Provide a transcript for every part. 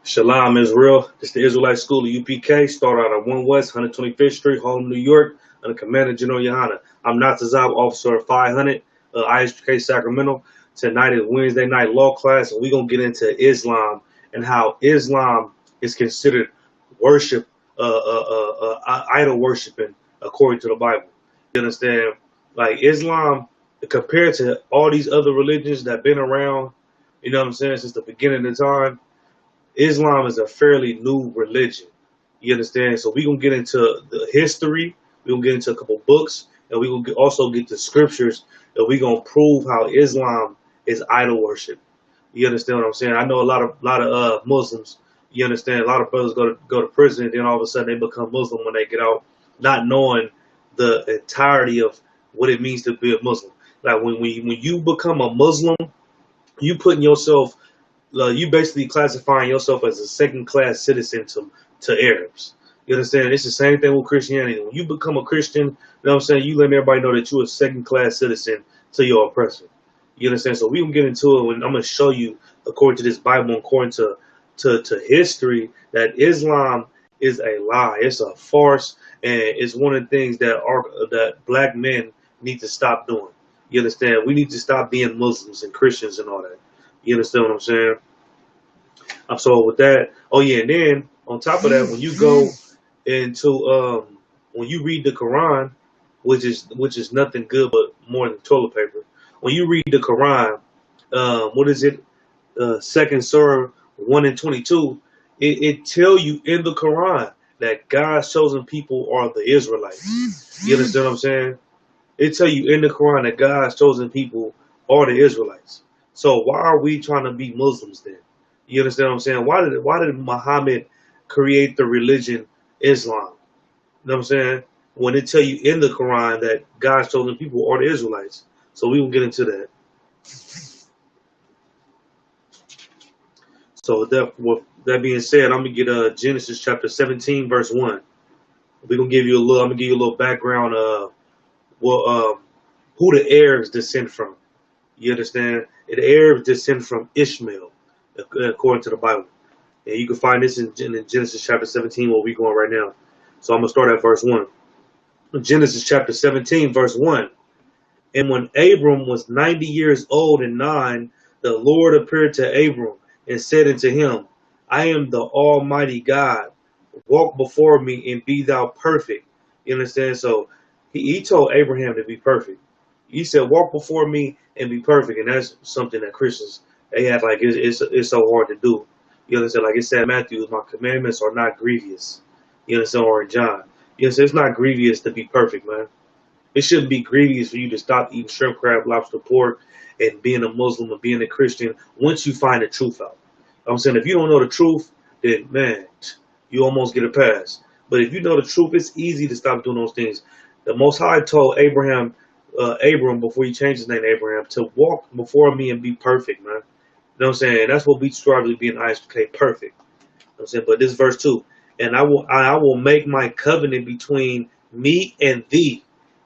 Shalom Israel. This is the Israelite School of UPK. Start out at 1 West, 125th Street, Harlem, New York, under Commander General Yohana. I'm Natazab, Officer 500, ISUPK Sacramento. Tonight is Wednesday night law class, and we're going to get into Islam and how Islam is considered worship, idol worshiping, according to the Bible. You understand? Like Islam, compared to all these other religions that have been around, you know what I'm saying, since the beginning of time, Islam is a fairly new religion. You understand? So we're going to get into the history. We're going to get into a couple books. And we're going to also get the scriptures. And we're going to prove how Islam is idol worship. You understand what I'm saying? I know a lot of Muslims, you understand, a lot of brothers go to prison. And then all of a sudden they become Muslim when they get out, not knowing the entirety of what it means to be a Muslim. Like when you become a Muslim, you putting yourself, you basically classifying yourself as a second-class citizen to Arabs. You understand? It's the same thing with Christianity. When you become a Christian, you know what I'm saying, you let everybody know that you're a second-class citizen to your oppressor. You understand? So we can get into it, and I'm going to show you, according to this Bible, according to history, that Islam is a lie. It's a farce, and it's one of the things that black men need to stop doing. You understand? We need to stop being Muslims and Christians and all that. You understand what I'm saying? So with that, oh yeah, and then on top of that, when you go into when you read the Quran, which is nothing good but more than toilet paper. When you read the Quran, what is it? Second Surah 1 and 22. It tell you in the Quran that God's chosen people are the Israelites. You understand what I'm saying? It tell you in the Quran that God's chosen people are the Israelites. So why are we trying to be Muslims then? You understand what I'm saying? Why did Muhammad create the religion Islam? You know what I'm saying? When it tell you in the Quran that God's chosen people are the Israelites. So we will get into that. So with that being said, I'm gonna get Genesis chapter 17, verse 1. We're gonna give you a little. I'm gonna give you a little background of who the Arabs descend from. You understand? The Arabs descend from Ishmael, according to the Bible. And you can find this in Genesis chapter 17, where we're going right now. So I'm gonna start at verse 1. Genesis chapter 17, verse 1. And when Abram was 90 years old and 9, the Lord appeared to Abram and said unto him, I am the Almighty God. Walk before me and be thou perfect. You understand? So he told Abraham to be perfect. He said, walk before me and be perfect. And that's something that Christians, they have like, it's so hard to do. You understand? Like it said in Matthew, my commandments are not grievous. You understand? Or in John. You understand? It's not grievous to be perfect, man. It shouldn't be grievous for you to stop eating shrimp, crab, lobster, pork, and being a Muslim or being a Christian once you find the truth out. I'm saying if you don't know the truth, then man, you almost get a pass. But if you know the truth, it's easy to stop doing those things. The Most High told Abram, before he changed his name to Abraham, to walk before me and be perfect, man. You know what I'm saying? That's what we strive to be in ISUPK, perfect. You know what I'm saying? But this verse 2, and I will make my covenant between me and thee,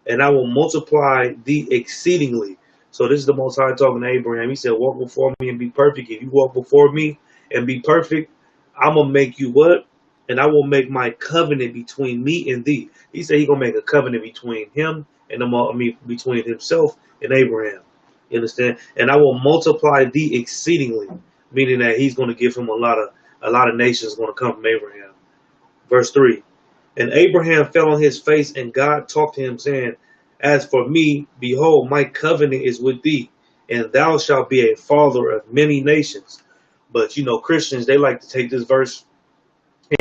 and I will multiply thee exceedingly. So this is the Most High talking to Abraham. He said, walk before me and be perfect. If you walk before me and be perfect, I'm going to make you what? And I will make my covenant between me and thee. He said he's going to make a covenant between him and between himself and Abraham. You understand? And I will multiply thee exceedingly, meaning that he's going to give him a lot of nations going to come from Abraham. Verse 3. And Abraham fell on his face, and God talked to him, saying, as for me, behold, my covenant is with thee, and thou shalt be a father of many nations. But, you know, Christians, they like to take this verse,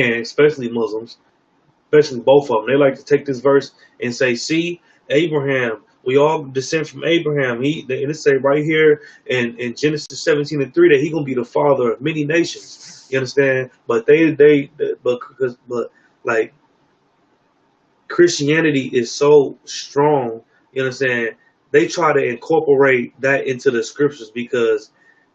and especially Muslims, especially both of them, they like to take this verse and say, see, Abraham, we all descend from Abraham. It say right here in Genesis 17 and 3 that he's going to be the father of many nations. You understand? But like, Christianity is so strong, you understand? They try to incorporate that into the scriptures because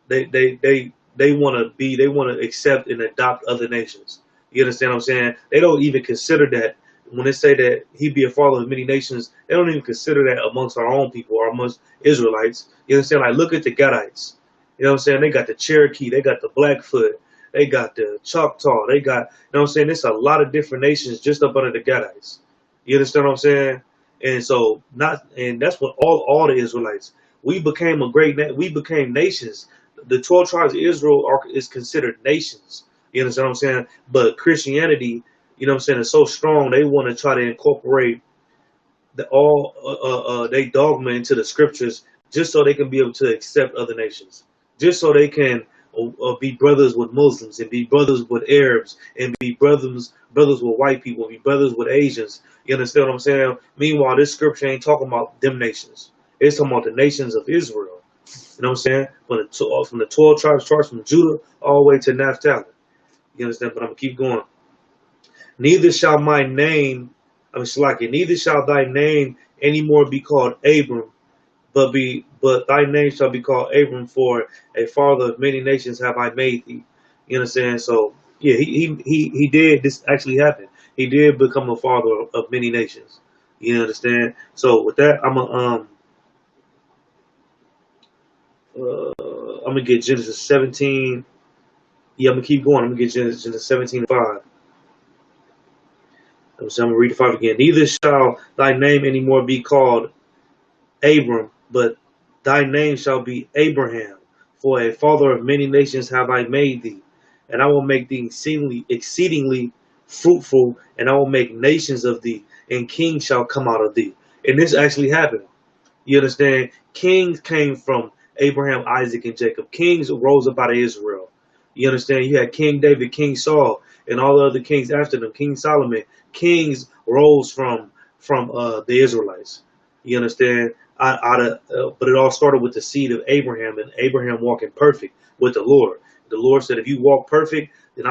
they want to accept and adopt other nations. You understand what I'm saying? They don't even consider that when they say that he'd be a father of many nations. They don't even consider that amongst our own people or amongst Israelites. You understand? Like look at the Gadites. You know what I'm saying? They got the Cherokee, they got the Blackfoot, they got the Choctaw, they got, you know what I'm saying? There's a lot of different nations just up under the Gadites. You understand what I'm saying? And so that's what all the Israelites. We became nations. The 12 tribes of Israel is considered nations. You understand what I'm saying? But Christianity, you know what I'm saying, is so strong they want to try to incorporate they dogma into the scriptures just so they can be able to accept other nations. Just so they can be brothers with Muslims and be brothers with Arabs and be brothers with white people, be brothers with Asians. You understand what I'm saying? Meanwhile, this scripture ain't talking about them nations. It's talking about the nations of Israel. You know what I'm saying? From the 12 tribes, starts from Judah all the way to Naphtali. You understand? But I'm going to keep going. Neither shall neither shall thy name any more be called Abram, but thy name shall be called Abram, for a father of many nations have I made thee. You understand? So yeah, he did. This actually happened. He did become a father of many nations. You understand? So with that, I'm gonna get Genesis 17. Yeah, I'm gonna keep going. I'm gonna get Genesis 17:5. So I'm gonna read the 5 again. Neither shall thy name anymore be called Abram, but thy name shall be Abraham, for a father of many nations have I made thee, and I will make thee exceedingly fruitful, and I will make nations of thee, and kings shall come out of thee. And this actually happened. You understand? Kings came from Abraham, Isaac, and Jacob. Kings rose up out of Israel. You understand? You had King David, King Saul, and all the other kings after them. King Solomon. Kings rose from the Israelites. You understand? But it all started with the seed of Abraham, and Abraham walking perfect with the Lord. The Lord said, if you walk perfect, then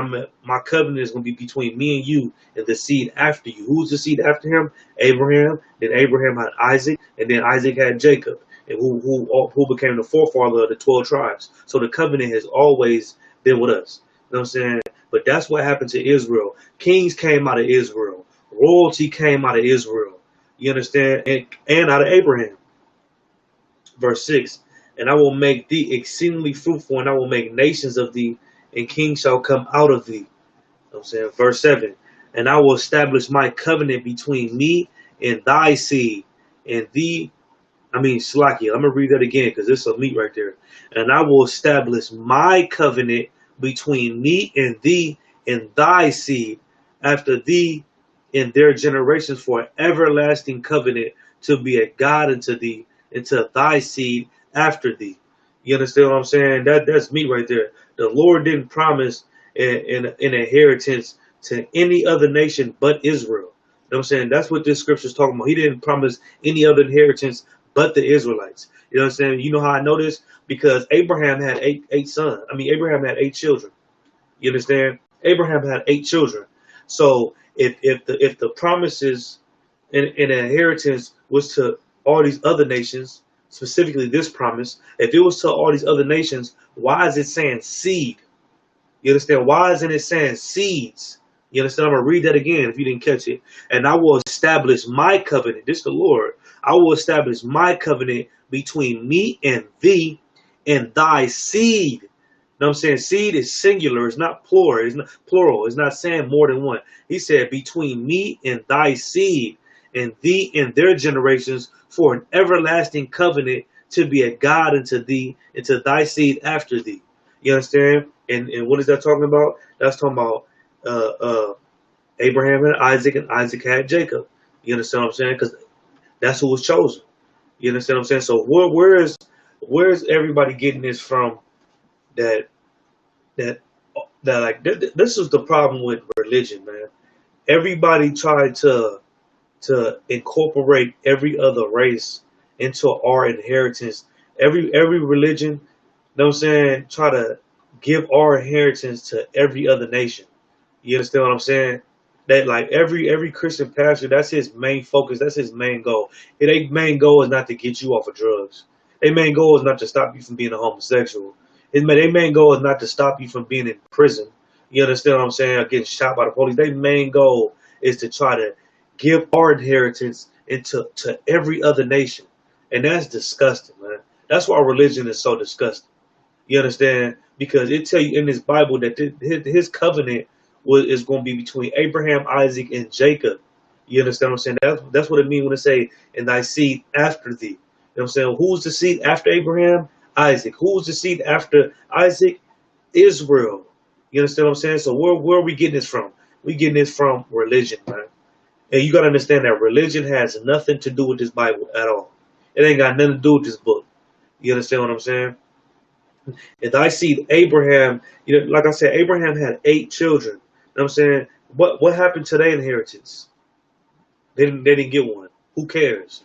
my covenant is going to be between me and you and the seed after you. Who's the seed after him? Abraham. Then Abraham had Isaac, and then Isaac had Jacob, and who became the forefather of the 12 tribes. So the covenant has always been with us. You know what I'm saying? But that's what happened to Israel. Kings came out of Israel. Royalty came out of Israel. You understand? And out of Abraham. Verse 6. And I will make thee exceedingly fruitful, and I will make nations of thee, and kings shall come out of thee. You know what I'm saying? Verse 7. And I will establish my covenant between me and thy seed, and thee. Slakia. I'm going to read that again because this is a meat right there. And I will establish my covenant between me and thee and thy seed after thee in their generations for an everlasting covenant to be a God unto thee and to thy seed after thee. You understand what I'm saying? That's me right there. The Lord didn't promise an inheritance to any other nation but Israel. You know what I'm saying? That's what this scripture is talking about. He didn't promise any other inheritance but the Israelites. You know what I'm saying? You know how I know this? Because Abraham had eight sons. Abraham had 8 children. You understand? Abraham had 8 children. So if the promises and inheritance was to all these other nations, specifically this promise, if it was to all these other nations, why is it saying seed? You understand? Why isn't it saying seeds? You understand? I'm going to read that again if you didn't catch it. And I will establish my covenant. This is the Lord. I will establish my covenant between me and thee and thy seed. You know what I'm saying? Seed is singular. It's not plural. It's not plural. It's not saying more than one. He said between me and thy seed and thee and their generations for an everlasting covenant to be a God unto thee and to thy seed after thee. You understand? And what is that talking about? That's talking about Abraham and Isaac had Jacob. You understand what I'm saying? Because that's who was chosen. You understand what I'm saying? So where's everybody getting this from? That this is the problem with religion, man. Everybody tried to incorporate every other race into our inheritance. Every religion, you know what I'm saying, try to give our inheritance to every other nation. You understand what I'm saying? That like every Christian pastor, that's his main focus, that's his main goal. Their main goal is not to get you off of drugs. Their main goal is not to stop you from being a homosexual. Their main goal is not to stop you from being in prison. You understand what I'm saying? Or getting shot by the police. Their main goal is to try to give our inheritance to every other nation. And that's disgusting, man. That's why religion is so disgusting. You understand? Because it tell you in this Bible that his covenant is going to be between Abraham, Isaac, and Jacob. You understand what I'm saying? That's what it means when it say, and thy seed after thee. You know what I'm saying? Who's the seed after Abraham? Isaac. Who's the seed after Isaac? Israel. You understand what I'm saying? So where are we getting this from? We getting this from religion, man. And you got to understand that religion has nothing to do with this Bible at all. It ain't got nothing to do with this book. You understand what I'm saying? And thy seed, Abraham, like I said, Abraham had 8 children. You know what I'm saying? What happened to their inheritance? They didn't get one. Who cares?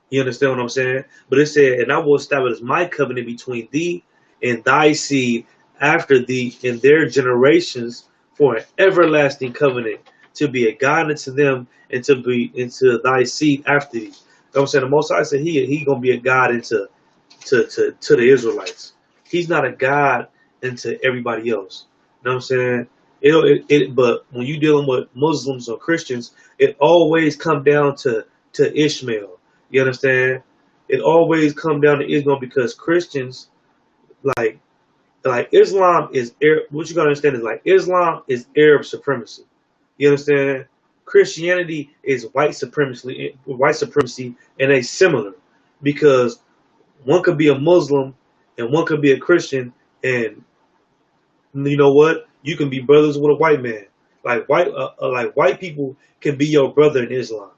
You understand what I'm saying? But it said, and I will establish my covenant between thee and thy seed after thee in their generations for an everlasting covenant to be a God unto them and to be into thy seed after thee. You know what I'm saying? The Most High said he gonna be a God into to the Israelites. He's not a God into everybody else. You know what I'm saying? But when you're dealing with Muslims or Christians, it always come down to Ishmael. You understand? It always come down to Islam because Christians, like Islam is what you gotta understand is like Islam is Arab supremacy. You understand? Christianity is white supremacy, and they similar because one could be a Muslim and one could be a Christian, and you know what? You can be brothers with a white man. Like white people can be your brother in Islam.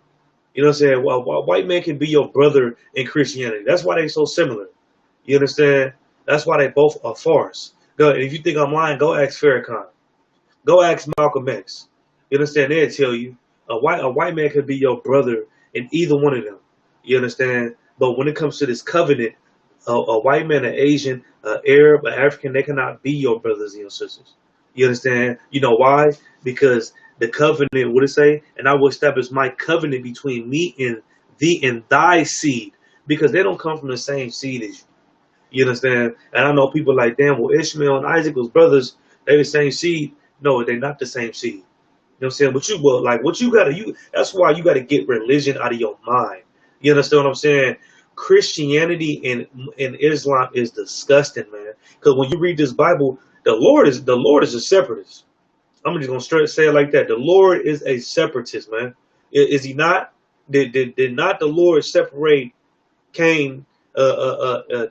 You know what I'm saying? Well, white man can be your brother in Christianity. That's why they so similar. You understand? That's why they both are farce. Go, if you think I'm lying, go ask Farrakhan. Go ask Malcolm X. You understand? They'll tell you a white man could be your brother in either one of them. You understand? But when it comes to this covenant, a white man, an Asian, an Arab, an African, they cannot be your brothers and your sisters. You understand? You know why? Because the covenant, what it say? And I will establish my covenant between me and thee and thy seed. Because they don't come from the same seed as you. You understand? And I know people like, damn, well, Ishmael and Isaac was brothers. They the same seed. No, they're not the same seed. You know what I'm saying? But you, well, like, what you gotta, that's why you gotta get religion out of your mind. You understand what I'm saying? Christianity and Islam is disgusting, man. Because when you read this Bible, the Lord is a separatist. I'm just gonna straight say it like that. The Lord is a separatist, man. Is he not? Did not the Lord separate Cain,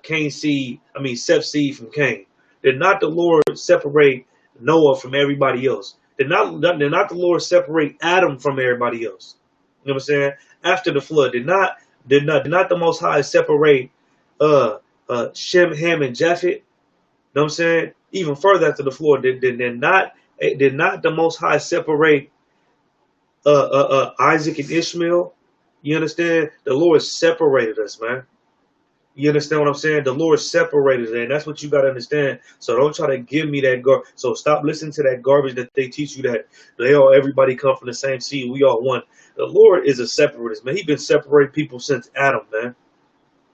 Cain's seed? I mean, Seth's seed from Cain. Did not the Lord separate Noah from everybody else? Did not the Lord separate Adam from everybody else? You know what I'm saying? After the flood, did not the Most High separate uh Shem, Ham, and Japheth? You know what I'm saying? Even further after the flood, did not the Most High separate Isaac and Ishmael? You understand? The Lord separated us, man. You understand what I'm saying? The Lord separated it, and that's what you got to understand. So don't try to give me that garbage. So stop listening to that garbage that they teach you that everybody come from the same seed. We all one. The Lord is a separatist, man. He's been separating people since Adam, man.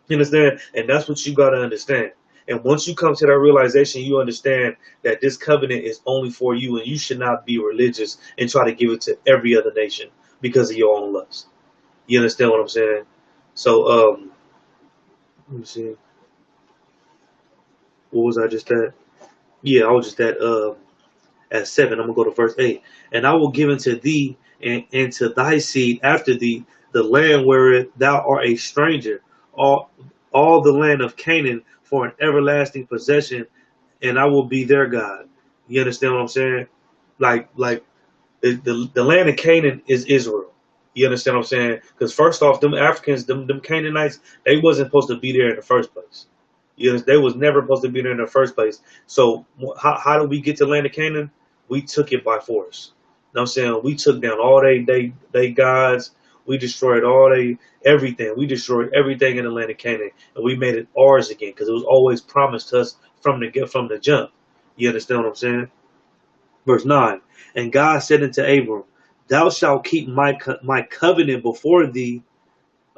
You understand? And that's what you got to understand. And once you come to that realization, you understand that this covenant is only for you, and you should not be religious and try to give it to every other nation because of your own lust. You understand what I'm saying? So, let me see. What was I just at? Yeah, I was just at 7. I'm gonna go to verse 8. And I will give unto thee and to thy seed after thee the land where thou art a stranger, all all the land of Canaan for an everlasting possession, and I will be their God. You understand what I'm saying? Like the land of Canaan is Israel. You understand what I'm saying? Because first off, them Africans, them Canaanites, they wasn't supposed to be there in the first place. You know, they was never supposed to be there in the first place. So how did we get to land of Canaan? We took it by force. You know what I'm saying? We took down all they gods. We destroyed all everything. We destroyed everything in the land of Canaan, and we made it ours again because it was always promised to us from the jump. You understand what I'm saying? Verse 9, and God said unto Abram, thou shalt keep my covenant before thee.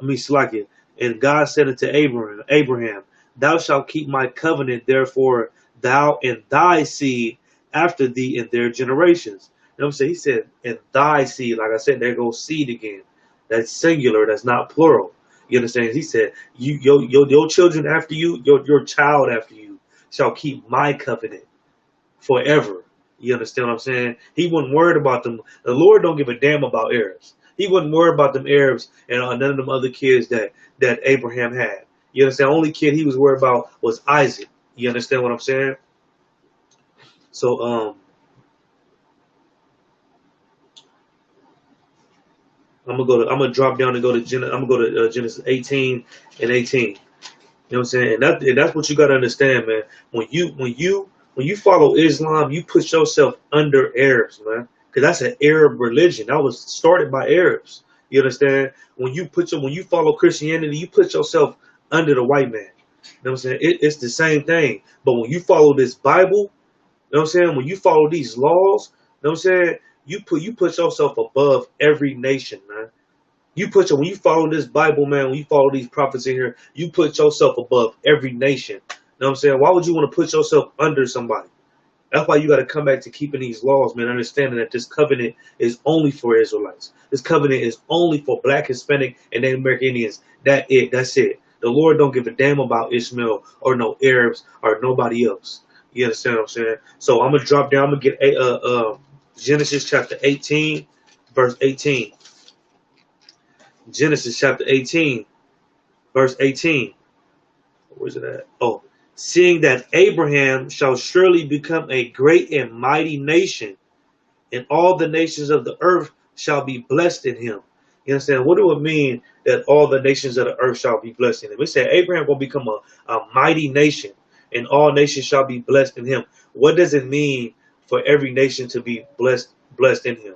I mean, Slakia. And God said unto Abraham, thou shalt keep my covenant, therefore thou and thy seed after thee in their generations. You know what I'm saying? He said, and thy seed. Like I said, there goes seed again. That's singular. That's not plural. You understand? He said, your children after you, your child after you, shall keep my covenant forever. You understand what I'm saying? He wasn't worried about them. The Lord don't give a damn about Arabs. He wasn't worried about them Arabs and none of them other kids that Abraham had. You understand? The only kid he was worried about was Isaac. You understand what I'm saying? So I'm gonna drop down and go to Genesis 18 and 18. You know what I'm saying? And that's what you gotta understand, man. When you follow Islam, you put yourself under Arabs, man. Because that's an Arab religion. That was started by Arabs. You understand? When you follow Christianity, you put yourself under the white man. You know what I'm saying? It's the same thing. But when you follow this Bible, you know what I'm saying? When you follow these laws, you know what I'm saying? You put yourself above every nation, man. When you follow this Bible, man, when you follow these prophets in here, you put yourself above every nation. You know what I'm saying? Why would you want to put yourself under somebody? That's why you got to come back to keeping these laws, man, understanding that this covenant is only for Israelites. This covenant is only for Black, Hispanic, and Native American Indians. That's it. The Lord don't give a damn about Ishmael or no Arabs or nobody else. You understand what I'm saying? So I'm going to drop down. I'm going to get Genesis chapter 18, verse 18. Genesis chapter 18, verse 18. Where's it at? Oh, seeing that Abraham shall surely become a great and mighty nation, and all the nations of the earth shall be blessed in him. You understand? What do it mean that all the nations of the earth shall be blessed in him? It said Abraham will become a mighty nation, and all nations shall be blessed in him. What does it mean for every nation to be blessed in him?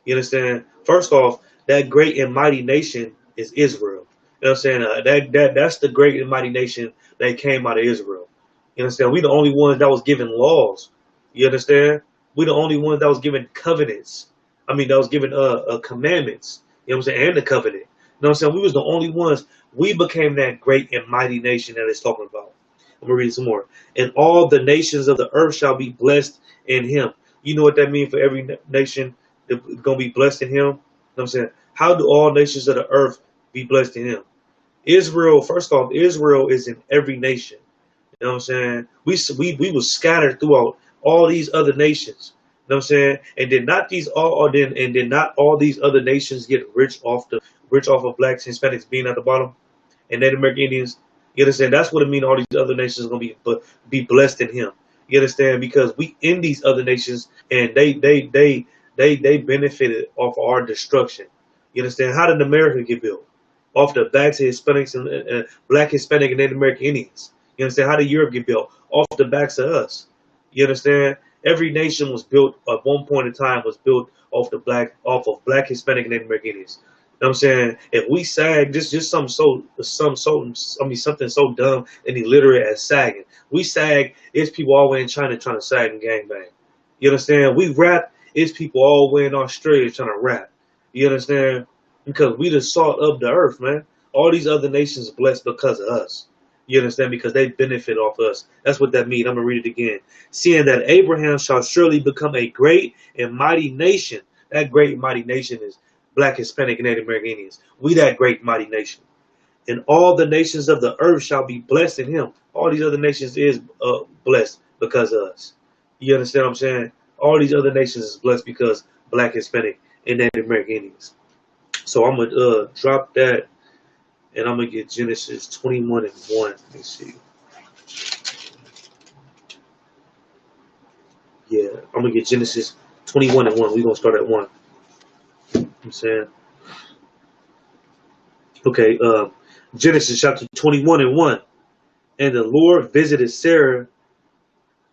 You understand? First off, that great and mighty nation is Israel. You know what I'm saying? That's the great and mighty nation that came out of Israel. You understand? We the only ones that was given laws. You understand? We the only ones that was given covenants. I mean, that was given commandments. You know what I'm saying? And the covenant. You know what I'm saying? We was the only ones. We became that great and mighty nation that it's talking about. I'm gonna read some more. And all the nations of the earth shall be blessed in him. You know what that means for every nation that's gonna be blessed in him? You know what I'm saying? How do all nations of the earth be blessed in him? Israel, first off, Israel is in every nation. You know what I'm saying? We was scattered throughout all these other nations. You know what I'm saying? And did not not all these other nations get rich off of blacks, Hispanics being at the bottom, and Native American Indians? You understand? That's what it means. All these other nations are gonna be blessed in him. You understand? Because we in these other nations, and they benefited off our destruction. You understand? How did America get built? Off the backs of Hispanics and black, Hispanic, and Native American Indians. You understand? How did Europe get built? Off the backs of us. You understand? Every nation was built at one point in time was built off of black, Hispanic, and Native American Indians. You know what I'm saying? If we sag, just something something so dumb and illiterate as sagging. We sag, it's people all the way in China trying to sag and gangbang. You understand? We rap, it's people all the way in Australia trying to rap. You understand? Because we the salt of the earth, man. All these other nations are blessed because of us. You understand? Because they benefit off us. That's what that means. I'm going to read it again. Seeing that Abraham shall surely become a great and mighty nation. That great and mighty nation is black, Hispanic, and Native American Indians. We that great and mighty nation. And all the nations of the earth shall be blessed in him. All these other nations is blessed because of us. You understand what I'm saying? All these other nations is blessed because black, Hispanic, and Native American Indians. So I'm going to drop that, and I'm going to get Genesis 21 and 1. Let me see. Yeah, I'm going to get Genesis 21 and 1. We're going to start at 1. You know what I'm saying? Okay, Genesis chapter 21 and 1. And the Lord visited Sarah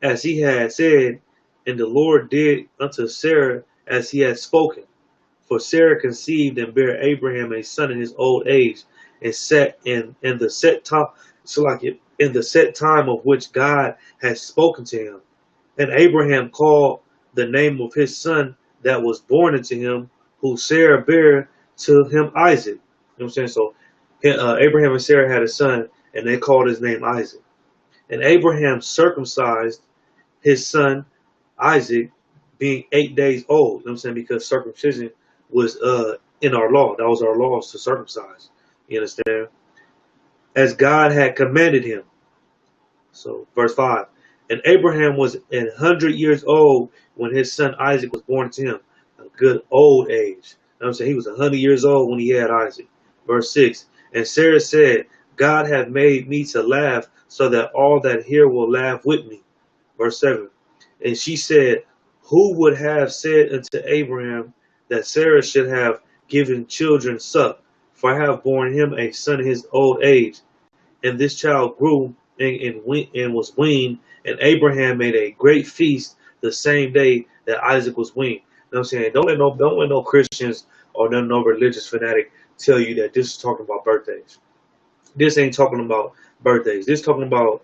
as he had said, and the Lord did unto Sarah as he had spoken. For Sarah conceived and bare Abraham a son in his old age, and set in the set time, in the set time of which God had spoken to him. And Abraham called the name of his son that was born unto him, who Sarah bare to him Isaac. You know what I'm saying? So Abraham and Sarah had a son, and they called his name Isaac. And Abraham circumcised his son Isaac, being 8 days old. You know what I'm saying? Because circumcision was in our law. That was our laws to circumcise. You understand? As God had commanded him. So verse 5. And Abraham was 100 years old when his son Isaac was born to him. A good old age. You know what I'm saying? He was 100 years old when he had Isaac. Verse 6. And Sarah said, God hath made me to laugh, so that all that hear will laugh with me. Verse 7. And she said, who would have said unto Abraham that Sarah should have given children suck? For I have borne him a son in his old age. And this child grew and was weaned, and Abraham made a great feast the same day that Isaac was weaned. You know what I'm saying? Don't let no Christians or no religious fanatic tell you that this is talking about birthdays. This ain't talking about birthdays. This is talking about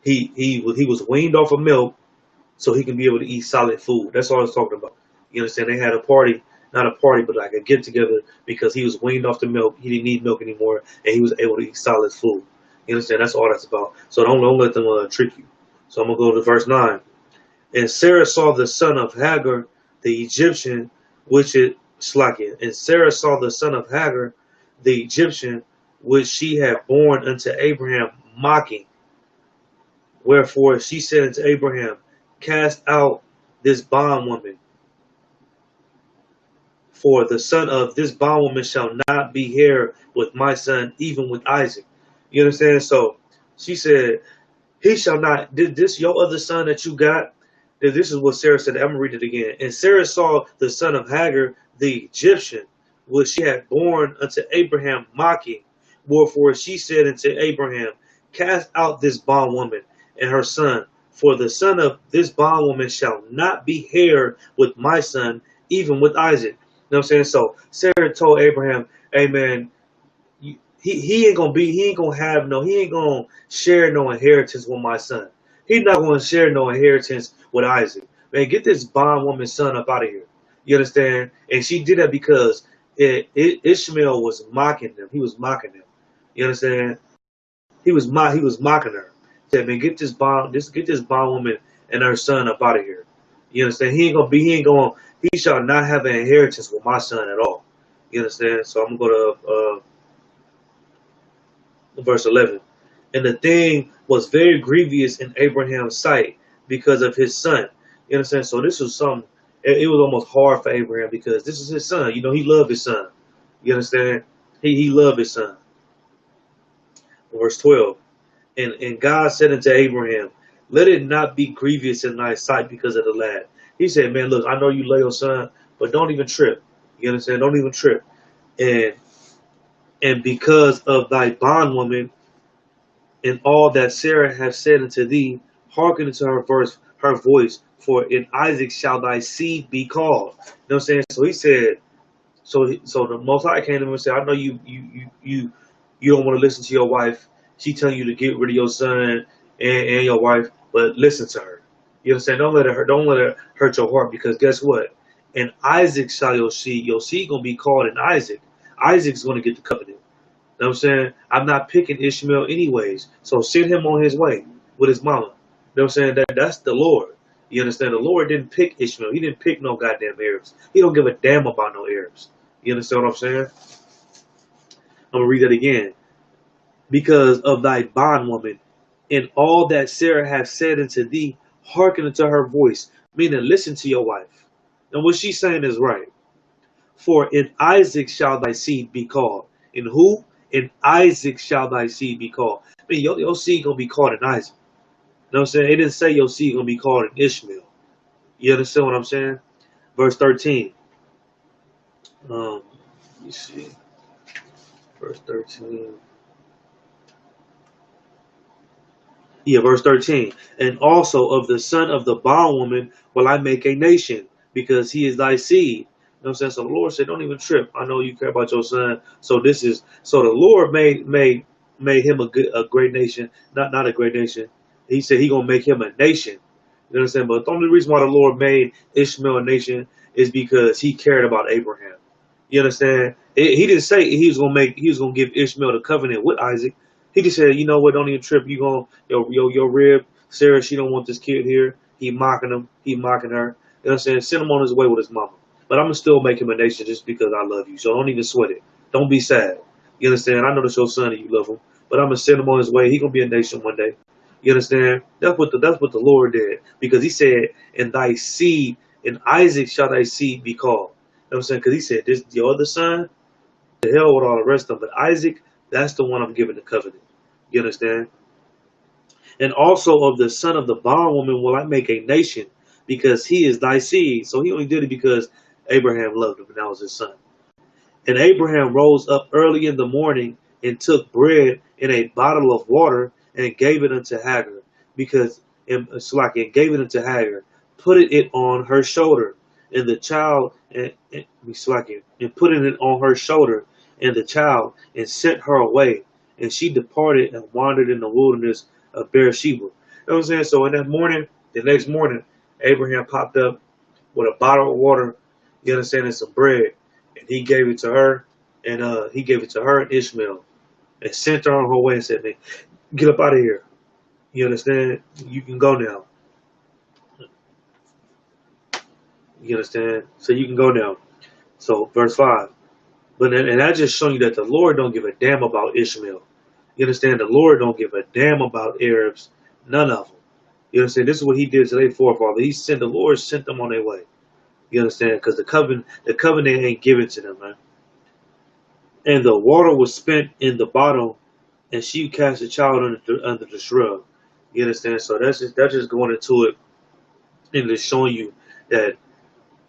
he was weaned off of milk so he can be able to eat solid food. That's all it's talking about. You understand? They had a party, not a party, but like a get together because he was weaned off the milk. He didn't need milk anymore, and he was able to eat solid food. You understand? That's all that's about. So don't let them trick you. So I'm gonna go to verse 9. And Sarah saw the son of Hagar, the Egyptian, and Sarah saw the son of Hagar, the Egyptian, which she had born unto Abraham, mocking. Wherefore she said unto Abraham, cast out this bondwoman, for the son of this bondwoman shall not be heir with my son, even with Isaac. You understand? So she said, he shall not, this your other son that you got, This is what Sarah said. I'm gonna read it again. And Sarah saw the son of Hagar the Egyptian, which she had born unto Abraham, mocking. Wherefore she said unto Abraham, cast out this bondwoman and her son, for the son of this bondwoman shall not be heir with my son, even with Isaac. You know what I'm saying? So Sarah told Abraham, hey man, he ain't gonna be, he ain't gonna share no inheritance with my son. He's not gonna share no inheritance with Isaac. Man, get this bondwoman son up out of here. You understand? And she did that because Ishmael was mocking them. He was mocking them. You understand? He was mocking her. He said, man, get this bondwoman and her son up out of here. You understand? He shall not have an inheritance with my son at all. You understand? So I'm gonna go to verse 11. And the thing was very grievous in Abraham's sight because of his son. You understand? So this was something, it was almost hard for Abraham because this is his son. You know, he loved his son. You understand? He loved his son. Verse 12. And God said unto Abraham, let it not be grievous in thy sight because of the lad. He said, man, look, I know you love your son, but don't even trip. You understand? Don't even trip. And because of thy bondwoman and all that Sarah hath said unto thee, hearken unto her voice, for in Isaac shall thy seed be called. You know what I'm saying? So he said, so the Most High came to him and said, I know you don't want to listen to your wife. She telling you to get rid of your son and your wife, but listen to her. You understand? Don't let her hurt your heart, because guess what? In Isaac shall your seed gonna be called in Isaac. Isaac's gonna get the covenant. You know what I'm saying? I'm not picking Ishmael anyways. So send him on his way with his mama. You know what I'm saying? That's the Lord. You understand? The Lord didn't pick Ishmael. He didn't pick no goddamn Arabs. He don't give a damn about no Arabs. You understand what I'm saying? I'm gonna read that again. Because of thy bondwoman and all that Sarah hath said unto thee, hearken unto her voice. Meaning, listen to your wife. And what she's saying is right. For in Isaac shall thy seed be called. In who? In Isaac shall thy seed be called. I mean, your seed gonna be called in Isaac. You know what I'm saying? It didn't say your seed gonna be called in Ishmael. You understand what I'm saying? Verse 13. Let me see. Verse 13. Yeah, verse 13. And also of the son of the bondwoman will I make a nation, because he is thy seed. You know what I'm saying? So the Lord said, don't even trip. I know you care about your son. So the Lord made him a great nation, not a great nation. He said he gonna make him a nation. You understand? But the only reason why the Lord made Ishmael a nation is because he cared about Abraham. You understand? He didn't say he was gonna give Ishmael the covenant with Isaac. He just said, you know what, don't even trip. You gonna your rib, Sarah, she don't want this kid here. He mocking him, he mocking her. You know what I'm saying? Send him on his way with his mama. But I'm gonna still make him a nation just because I love you. So don't even sweat it. Don't be sad. You understand? I know that's your son and you love him. But I'm gonna send him on his way. He gonna be a nation one day. You understand? That's what the Lord did. Because he said, in thy seed, in Isaac shall thy seed be called. You know what I'm saying? Because he said, this your other son, the hell with all the rest of them. But Isaac, that's the one I'm giving the covenant. You understand? And also of the son of the bondwoman will I make a nation, because he is thy seed. So he only did it because Abraham loved him, and that was his son. And Abraham rose up early in the morning and took bread and a bottle of water and gave it unto Hagar, and gave it unto Hagar, put it on her shoulder, and the child and putting it on her shoulder and the child, and sent her away, and she departed and wandered in the wilderness of Beersheba. You know what I'm saying? So in that morning, the next morning, Abraham popped up with a bottle of water, you understand, and some bread, and he gave it to her, and he gave it to her and Ishmael, and sent her on her way and said, man, get up out of here. You understand? You can go now. You understand? So you can go now. So verse 5. And that just showing you that the Lord don't give a damn about Ishmael. You understand? The Lord don't give a damn about Arabs. None of them. You understand? This is what he did to their forefather. The Lord sent them on their way. You understand? Because the covenant ain't given to them, man. And the water was spent in the bottle, and she cast the child under the shrub. You understand? So that's just going into it and it's showing you that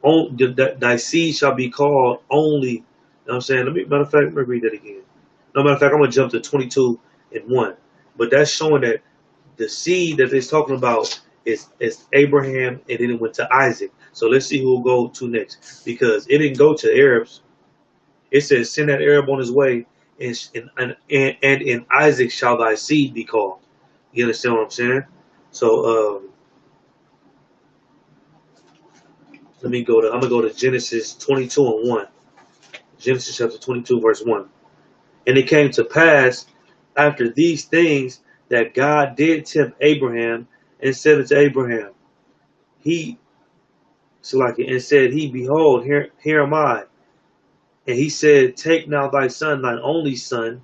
that thy seed shall be called only. You know what I'm saying? Matter of fact, let me read that again. No, matter of fact, I'm gonna jump to 22 and 1. But that's showing that the seed that it's talking about is Abraham, and then it went to Isaac. So let's see who will go to next, because it didn't go to Arabs. It says, send that Arab on his way, and in Isaac shall thy seed be called. You understand what I'm saying? So I'm gonna go to Genesis 22 and 1. Genesis chapter 22 verse 1. And it came to pass after these things that God did tempt Abraham, and said unto Abraham, and said he, behold, here am I. And he said, take now thy son, thine only son.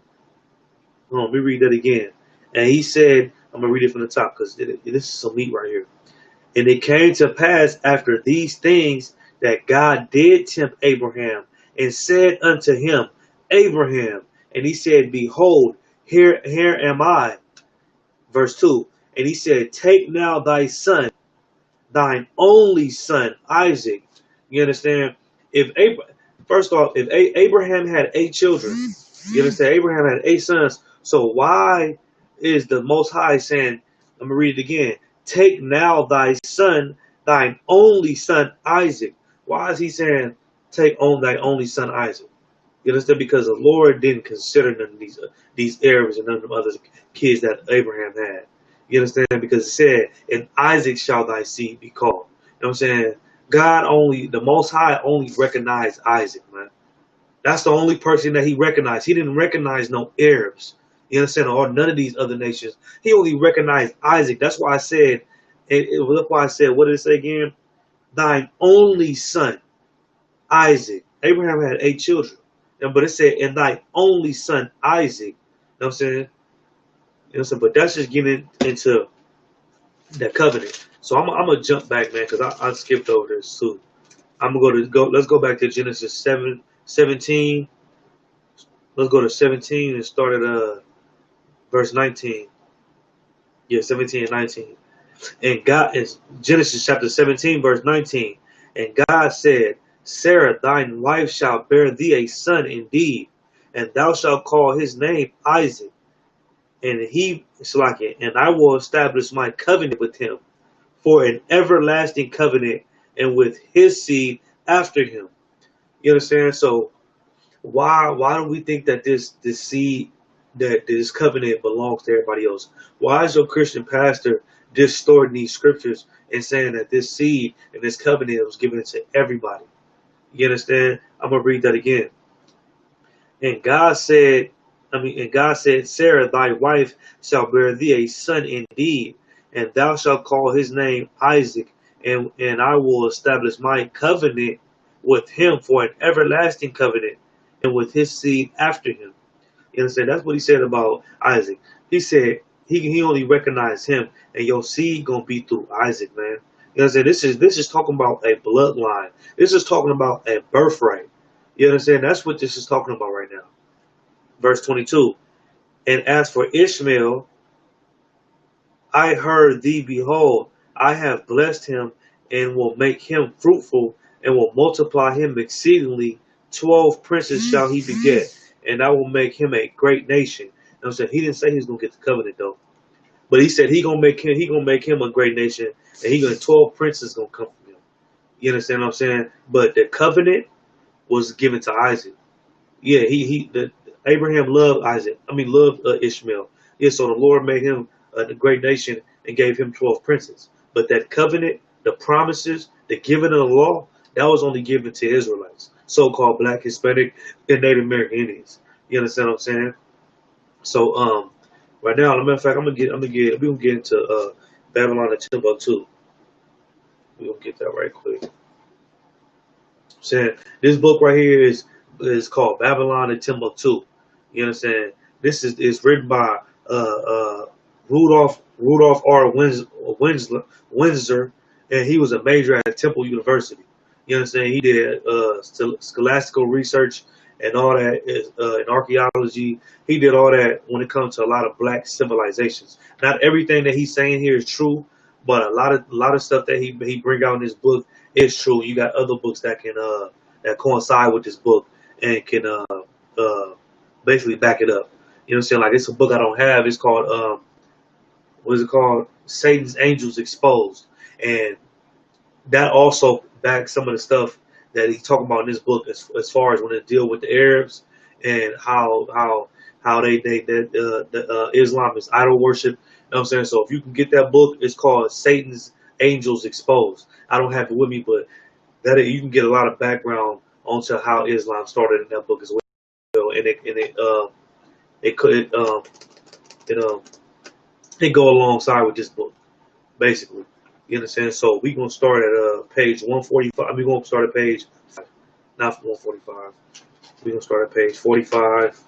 Hold on, let me read that again. And he said, I'm going to read it from the top, because this is some meat right here. And it came to pass after these things that God did tempt Abraham, and said unto him, Abraham. And he said, behold, here am I. Verse 2. And he said, take now thy son, thine only son, Isaac. You understand? First off, if Abraham had 8 children, you understand? Abraham had 8 sons. So why is the Most High saying, I'm going to read it again, take now thy son, thine only son, Isaac? Why is he saying, take on thy only son, Isaac? You understand? Because the Lord didn't consider none of these Arabs and none of the other kids that Abraham had. You understand? Because it said, in Isaac shall thy seed be called. You know what I'm saying? The Most High only recognized Isaac, man. That's the only person that he recognized. He didn't recognize no Arabs. You understand? Or none of these other nations. He only recognized Isaac. That's why I said, what did it say again? Thine only son, Isaac. Abraham had 8 children. But it said, and thy only son, Isaac. You know what I'm saying? You know what I'm saying? But that's just getting into that covenant. So I'm gonna jump back, man, because I skipped over this too. Let's go back to Genesis 17. Let's go to 17 and start at verse 19. Yeah, 17 and 19. And God is Genesis chapter 17, verse 19. And God said, Sarah, thine wife shall bear thee a son indeed, and thou shalt call his name Isaac. And I will establish my covenant with him for an everlasting covenant, and with his seed after him. You understand? So why do we think that this seed, that this covenant belongs to everybody else? Why is your Christian pastor distorting these scriptures and saying that this seed and this covenant was given to everybody? You understand? I'm gonna read that again. And God said, Sarah, thy wife shall bear thee a son indeed, and thou shalt call his name Isaac, and I will establish my covenant with him for an everlasting covenant, and with his seed after him. You understand? That's what he said about Isaac. He said he only recognized him, and your seed gonna be through Isaac, man. You understand? This is talking about a bloodline. This is talking about a birthright. You understand? That's what this is talking about right now. Verse 22. And as for Ishmael, I heard thee, behold, I have blessed him, and will make him fruitful, and will multiply him exceedingly. 12 princes shall he beget, and I will make him a great nation. And I'm saying, he didn't say he was gonna get the covenant though, but he said he gonna make him a great nation, and 12 princes gonna come from him. You understand what I'm saying? But the covenant was given to Isaac. Yeah, Abraham loved Ishmael. Yeah, so the Lord made him a great nation and gave him 12 princes. But that covenant, the promises, the giving of the law, that was only given to Israelites, so-called Black, Hispanic, and Native American Indians. You understand what I'm saying? So right now, as a matter of fact, we're gonna get into Babylon and Timbuktu. We're gonna get that right quick. Saying this book right here is called Babylon and Timbuktu. You understand? This is written by Rudolph R. Windsor, and he was a major at Temple University. You understand? He did scholastical research and all that in archaeology. He did all that when it comes to a lot of Black civilizations. Not everything that he's saying here is true, But a lot of stuff that he bring out in this book is true. You got other books that coincide with this book and can basically back it up. You know what I'm saying? Like it's a book I don't have. It's called what is it called? Satan's Angels Exposed, and that also backs some of the stuff that he talking about in this book as far as when it deal with the Arabs and how Islam is idol worship. You know what I'm saying? So if you can get that book, it's called Satan's Angels Exposed. I don't have it with me, but that you can get a lot of background onto how Islam started in that book as well, and it could it it go alongside with this book basically. You understand? So we're gonna start at page 145. We're gonna start at page not 145. We're gonna start at page 45.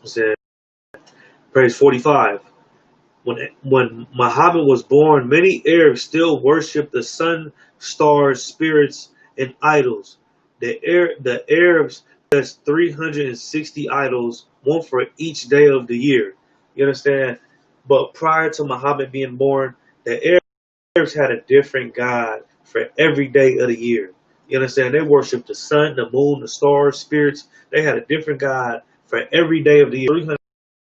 Saying page 45. When Muhammad was born, many Arabs still worship the sun, stars, spirits, and idols. The Arabs has 360 idols, one for each day of the year. You understand? But prior to Muhammad being born, the Arabs had a different God for every day of the year. You understand? They worshiped the sun, the moon, the stars, spirits. They had a different God for every day of the year.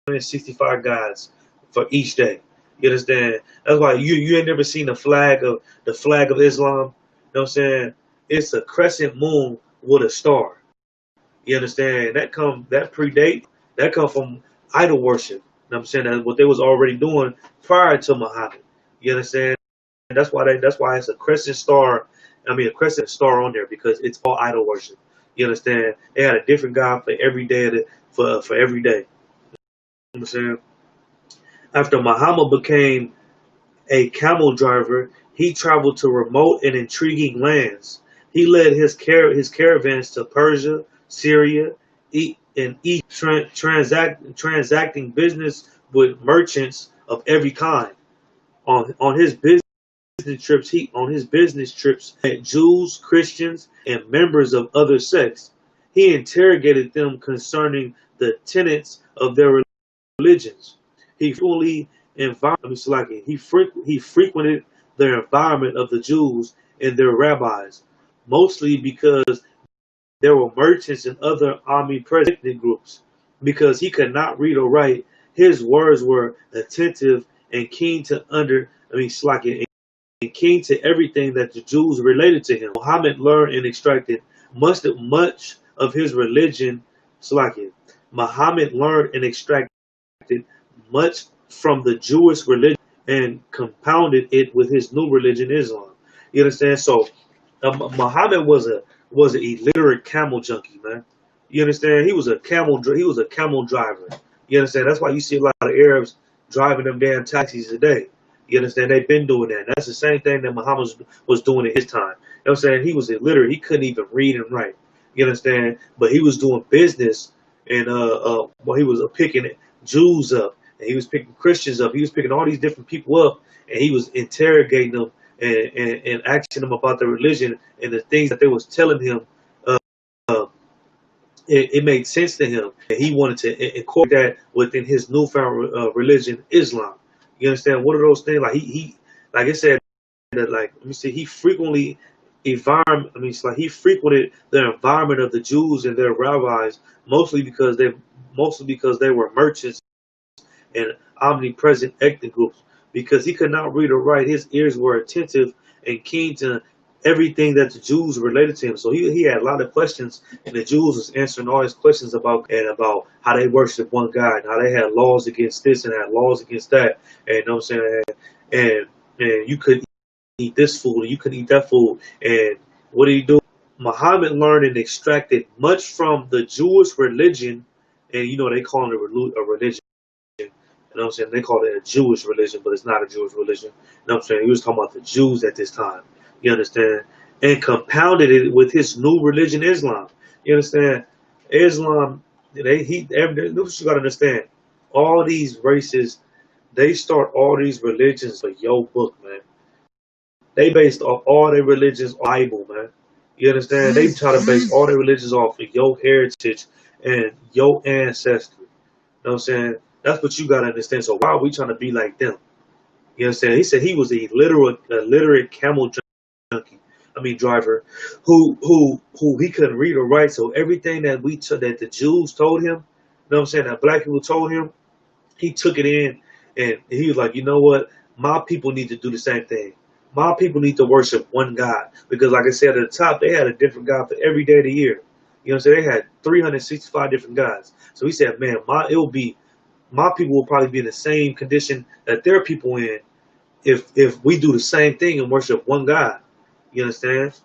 365 gods for each day. You understand? That's why you ain't never seen the flag of Islam. You know what I'm saying? It's a crescent moon with a star. You understand? That come from idol worship. You know what I'm saying? That's what they was already doing prior to Muhammad. You understand? That's why it's a crescent star. I mean a crescent star on there because it's all idol worship. You understand? They had a different God for every day for every day. You know what I'm saying? After Muhammad became a camel driver, he traveled to remote and intriguing lands. He led his caravans to Persia, Syria, and Egypt, transacting business with merchants of every kind. On his business trips, he met Jews, Christians, and members of other sects. He interrogated them concerning the tenets of their religions. He frequently he frequented the environment of the Jews and their rabbis, mostly because there were merchants and other omnipresent groups. Because he could not read or write, his words were attentive and keen to and keen to everything that the Jews related to him. Muhammad learned and extracted much of his religion. Muhammad learned and extracted much from the Jewish religion and compounded it with his new religion, Islam. You understand? So Muhammad was an illiterate camel junkie, man. You understand? He was a camel driver. You understand? That's why you see a lot of Arabs driving them damn taxis today. You understand? They've been doing that. That's the same thing that Muhammad was doing at his time. You know what I'm saying? He was illiterate. He couldn't even read and write. You understand? But he was doing business and well, he was picking Jews up and he was picking Christians up. He was picking all these different people up and he was interrogating them and asking them about their religion and the things that they was telling him. Uh, it made sense to him, and he wanted to incorporate that within his newfound religion, Islam. You understand? What are those things? Like he like I said, that like let me see, he frequently it's like he frequented the environment of the Jews and their rabbis, mostly because they were merchants and omnipresent ethnic groups. Because he could not read or write, his ears were attentive and keen to everything that the Jews related to him. So he had a lot of questions, and the Jews was answering all his questions about how they worship one God, and how they had laws against this and had laws against that. And you know what I'm saying? And you couldn't eat this food, and you couldn't eat that food. And what did he do? Muhammad learned and extracted much from the Jewish religion, and you know they call it a religion. You know what I'm saying? They call it a Jewish religion, but it's not a Jewish religion. You know what I'm saying? He was talking about the Jews at this time. You understand? And compounded it with his new religion, Islam. You understand? Islam, this is what you got to understand. All these races, they start all these religions for your book, man. They based off all their religions on the Bible, man. You understand? They try to base all their religions off of your heritage and your ancestry. You know what I'm saying? That's what you gotta understand. So why are we trying to be like them? You know what I'm saying? He said he was a literate camel junkie. I mean driver, who he couldn't read or write. So everything that the Jews told him, you know what I'm saying, that black people told him, he took it in, and he was like, you know what? My people need to do the same thing. My people need to worship one God. Because like I said at the top, they had a different God for every day of the year. You know what I'm saying? They had 365 different gods. So he said, man, my people will probably be in the same condition that their people in if we do the same thing and worship one God. You understand?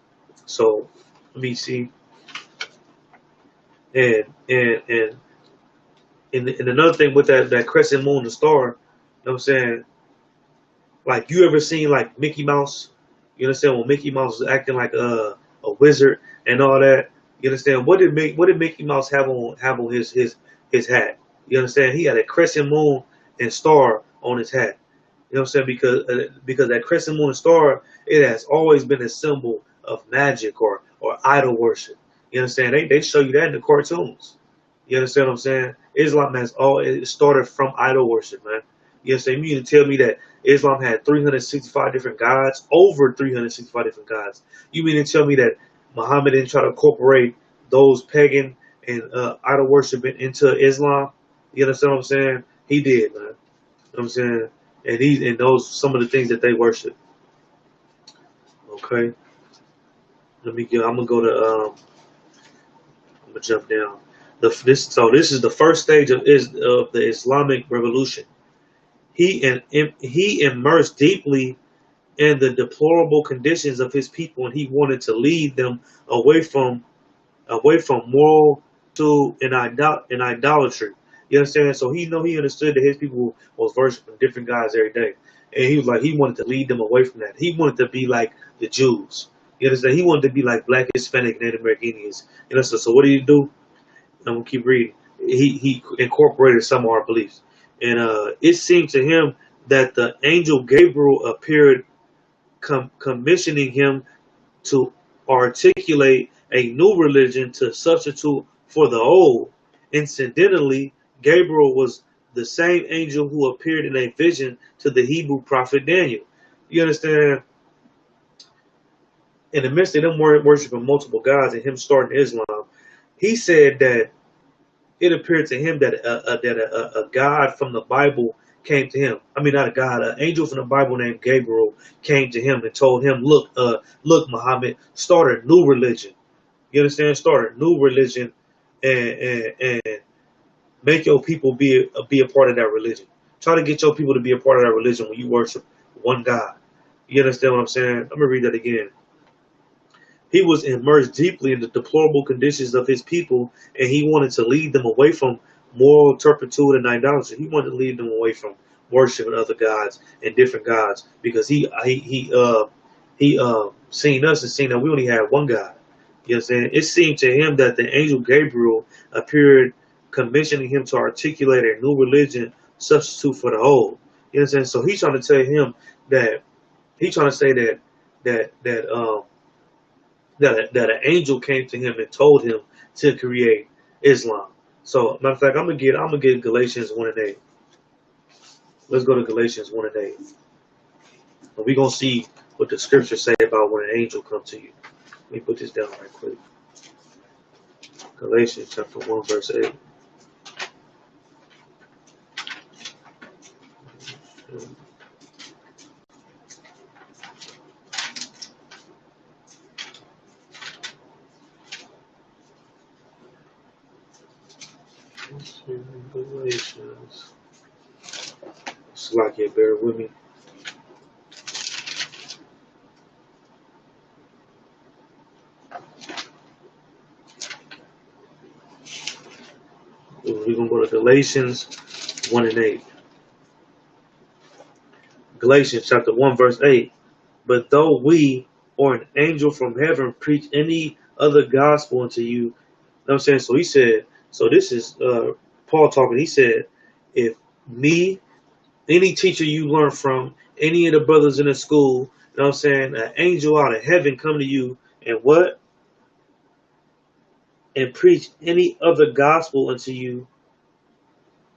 So let me see. And and and and another thing with that crescent moon and star, you know what I'm saying? Like, you ever seen like Mickey Mouse? You understand, when Mickey Mouse was acting like a wizard and all that? You understand, what did Mickey Mouse have on his hat? You understand, he had a crescent moon and star on his hat. You know what I'm saying? Because that crescent moon and star, it has always been a symbol of magic or idol worship. You understand? They show you that in the cartoons. You understand what I'm saying? Islam has all it started from idol worship, man. You understand? You mean to tell me that Islam had 365 different gods, over 365 different gods? You mean to tell me that Muhammad didn't try to incorporate those pagan and idol worship into Islam? You understand what I'm saying? He did, man. You know what I'm saying? And those some of the things that they worship. Okay, I'm gonna go to I'm gonna jump down. This is the first stage of the Islamic Revolution. He immersed deeply in the deplorable conditions of his people, and he wanted to lead them away from moral to an idolatry. You understand? So he understood that his people was worshiping different gods every day, and he was like, he wanted to lead them away from that. He wanted to be like the Jews. You understand? He wanted to be like Black, Hispanic, Native American Indians. You know, so what did he do? I'm gonna keep reading. He incorporated some of our beliefs, and it seemed to him that the angel Gabriel appeared, commissioning him to articulate a new religion to substitute for the old. Incidentally, Gabriel was the same angel who appeared in a vision to the Hebrew prophet Daniel. You understand? In the midst of them worshiping multiple gods and him starting Islam, he said that it appeared to him that a god from the Bible came to him. I mean, not a god, an angel from the Bible named Gabriel came to him and told him, look, Muhammad, start a new religion. You understand? Start a new religion, and make your people be a part of that religion. Try to get your people to be a part of that religion when you worship one God. You understand what I'm saying? I'm gonna read that again. He was immersed deeply in the deplorable conditions of his people, and he wanted to lead them away from moral turpitude and idolatry. He wanted to lead them away from worshiping other gods and different gods, because he seen us and seen that we only had one God. You know what I'm saying? It seemed to him that the angel Gabriel appeared, commissioning him to articulate a new religion substitute for the old. You know what I'm saying? So he's trying to tell him that he's trying to say that an angel came to him and told him to create Islam. So matter of fact, I'm gonna get Galatians 1:8. Let's go to Galatians 1:8. And we're gonna see what the scriptures say about when an angel comes to you. Let me put this down right quick. Galatians chapter 1 verse 8. Galatians. Slack, bear with me. We're gonna go to Galatians 1:8. Galatians chapter 1 verse 8. But though we or an angel from heaven preach any other gospel unto you, know what I'm saying? So he said, so this is Paul talking. He said, if me, any teacher you learn from, any of the brothers in the school, you know what I'm saying, an angel out of heaven come to you and what? And preach any other gospel unto you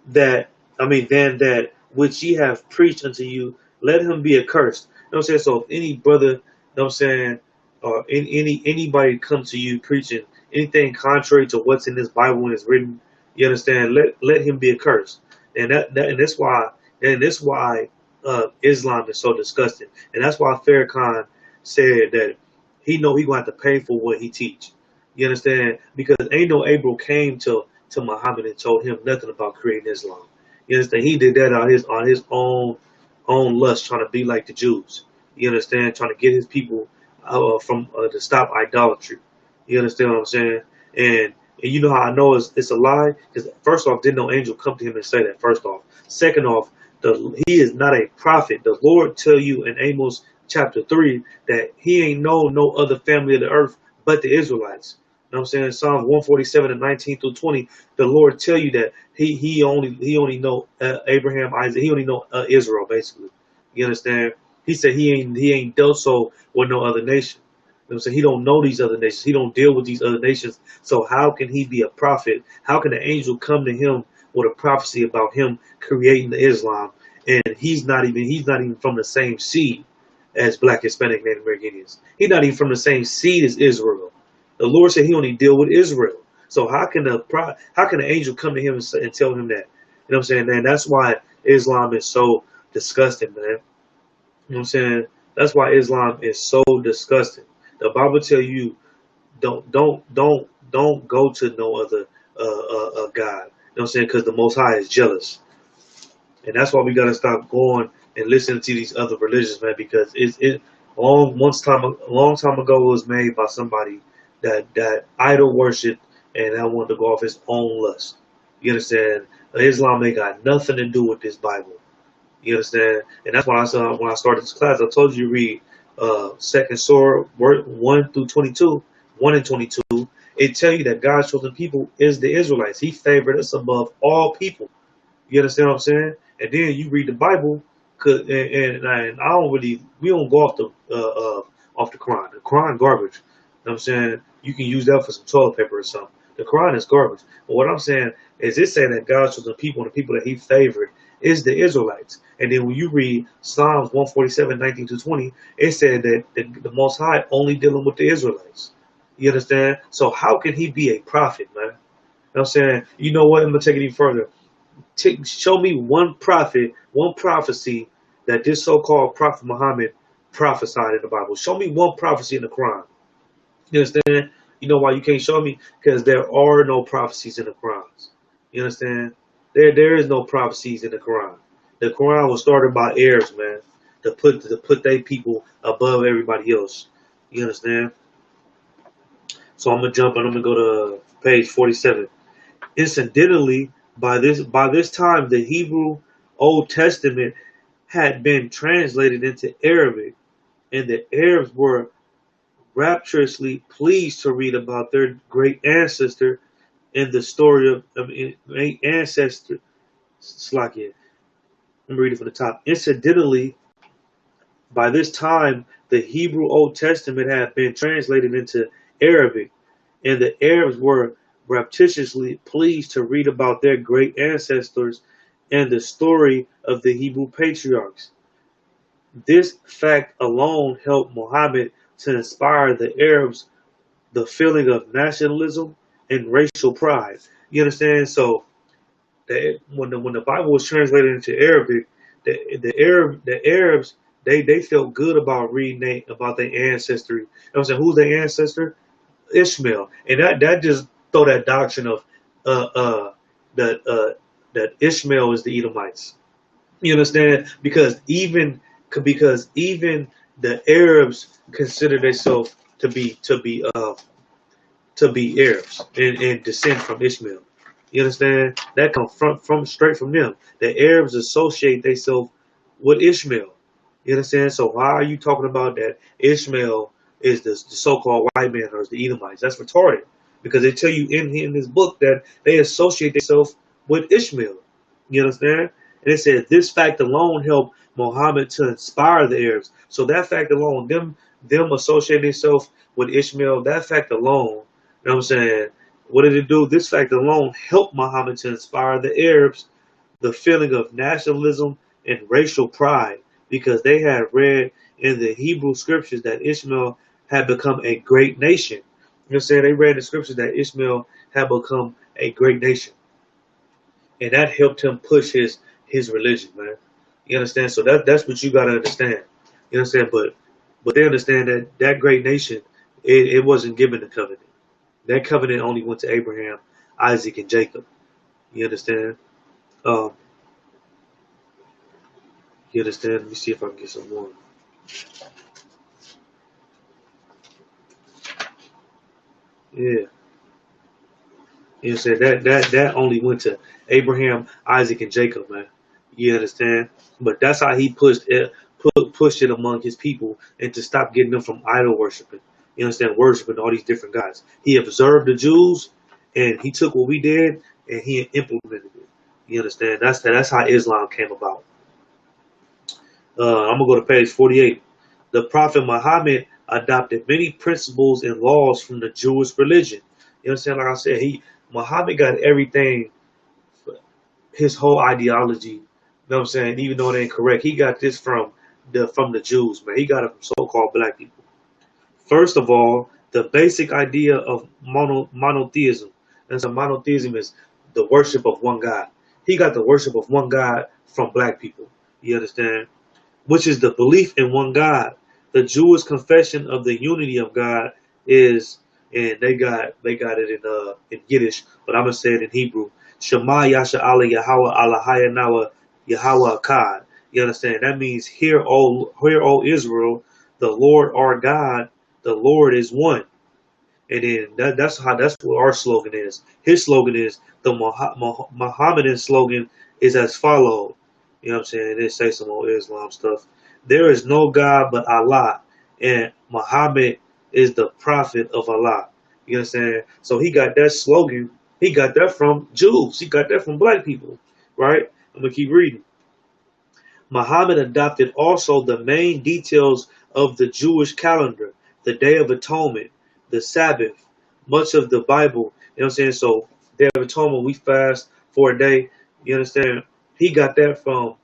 that than that which ye have preached unto you, let him be accursed. You know what I'm saying? So if any brother, you know what I'm saying, or anybody come to you preaching anything contrary to what's in this Bible and is written, you understand, let him be accursed. And that's why Islam is so disgusting. And that's why Farrakhan said that he know he gonna have to pay for what he teach. You understand? Because ain't no Abel came to Muhammad and told him nothing about creating Islam. You understand? He did that on his own lust, trying to be like the Jews. You understand? Trying to get his people from to stop idolatry. You understand what I'm saying? And you know how I know it's a lie? Because first off, didn't no angel come to him and say that? First off, second off, he is not a prophet. The Lord tell you in Amos chapter 3 that he ain't know no other family of the earth but the Israelites. You know what I'm saying? Psalms 147 and 19 through 20, the Lord tell you that he only know Abraham, Isaac, he only know Israel basically. You understand? He said he ain't dealt so with no other nation. You know what I'm saying? He don't know these other nations. He don't deal with these other nations. So how can he be a prophet? How can an angel come to him with a prophecy about him creating the Islam? And he's not even from the same seed as Black, Hispanic, Native American Indians. He's not even from the same seed as Israel. The Lord said he only deal with Israel. So how can an angel come to him and tell him that? You know what I'm saying, man? That's why Islam is so disgusting, man. You know what I'm saying? That's why Islam is so disgusting. The Bible tell you don't go to no other God. You know what I'm saying? Because the Most High is jealous, and that's why we gotta stop going and listening to these other religions, man. Because a long time ago, it was made by somebody that idol worship and that wanted to go off his own lust. You understand? Islam ain't got nothing to do with this Bible. You understand? And that's why I saw when I started this class, I told you to read Second Surah 1 through 22, 1 and 22. It tell you that God's chosen people is the Israelites. He favored us above all people. You understand what I'm saying? And then you read the Bible, and we don't go off the Quran. The Quran garbage. You know what I'm saying? You can use that for some toilet paper or something. The Quran is garbage. But what I'm saying is it's saying that God's chosen people and the people that he favored is the Israelites. And then when you read Psalms 147, 19 to 20, it said that the Most High only dealing with the Israelites. You understand? So how can he be a prophet, man? You know what I'm saying? You know what? I'm going to take it even further. Show me one prophet, one prophecy that this so-called Prophet Muhammad prophesied in the Bible. Show me one prophecy in the Quran. You understand? You know why you can't show me? Because there are no prophecies in the Quran. You understand? There is no prophecies in the Quran. The Quran was started by Arabs, man, to put their people above everybody else. You understand? So I'm gonna jump and I'm gonna go to page 47. Incidentally, by this time, the Hebrew Old Testament had been translated into Arabic, and the Arabs were rapturously pleased to read about their great ancestor in the story of ancestor. Slakia. Let me read it from the top. Incidentally, by this time, the Hebrew Old Testament had been translated into Arabic, and the Arabs were rapturously pleased to read about their great ancestors and the story of the Hebrew patriarchs. This fact alone helped Muhammad to inspire the Arabs the feeling of nationalism and racial pride. You understand? So when the Bible was translated into Arabic, the Arabs they felt good about reading about their ancestry. You know what I'm saying? Who's their ancestor? Ishmael, and that just throw that doctrine of uh uh that Ishmael is the Edomites. You understand? Because even the Arabs consider themselves to be Arabs and descend from Ishmael. You understand? That comes from straight from them. The Arabs associate themselves with Ishmael. You understand? So why are you talking about that Ishmael is the so-called white man or is the Edomites? That's retarded. Because they tell you in this book that they associate themselves with Ishmael. You understand? And it says this fact alone helped Muhammad to inspire the Arabs. So that fact alone, them associating themselves with Ishmael, that fact alone, you know what I'm saying? What did it do? This fact alone helped Muhammad to inspire the Arabs the feeling of nationalism and racial pride, because they had read in the Hebrew scriptures that Ishmael had become a great nation. You know what I'm saying? They read in the scriptures that Ishmael had become a great nation. And that helped him push his religion, man. You understand? So that's what you gotta understand. You understand? But they understand that that great nation, it wasn't given the covenant. That covenant only went to Abraham, Isaac, and Jacob. You understand? Um, you understand? Let me see if I can get some more. Yeah. You understand? That only went to Abraham, Isaac, and Jacob, man. You understand? But that's how he pushed it among his people, and to stop getting them from idol worshiping. You understand? Worshiping all these different gods. He observed the Jews, and he took what we did and he implemented it. You understand? That's how Islam came about. I'm gonna go to page 48. The Prophet Muhammad adopted many principles and laws from the Jewish religion. You understand? Like I said, Muhammad got everything, his whole ideology. You know what I'm saying? Even though it ain't correct, he got this from the Jews, man. He got it from so-called black people. First of all, the basic idea of monotheism. And so monotheism is the worship of one God. He got the worship of one God from black people. You understand? Which is the belief in one God. The Jewish confession of the unity of God is, and they got it in Yiddish, but I'm gonna say it in Hebrew. Shema Yasha Allah Yahweh Allah Nawa Yahweh Akkad. You understand? That means hear O Israel, the Lord our God, the Lord is one. And then that's what our slogan is. His slogan is the Mohammedan slogan is as follows. You know what I'm saying? They say some old Islam stuff. There is no God but Allah, and Muhammad is the prophet of Allah. You understand? So he got that slogan. He got that from Jews. He got that from black people, right? I'm gonna keep reading. Muhammad adopted also the main details of the Jewish calendar, the Day of Atonement, the Sabbath, much of the Bible. You know what I'm saying? So Day of Atonement, we fast for a day. You understand? He got that from,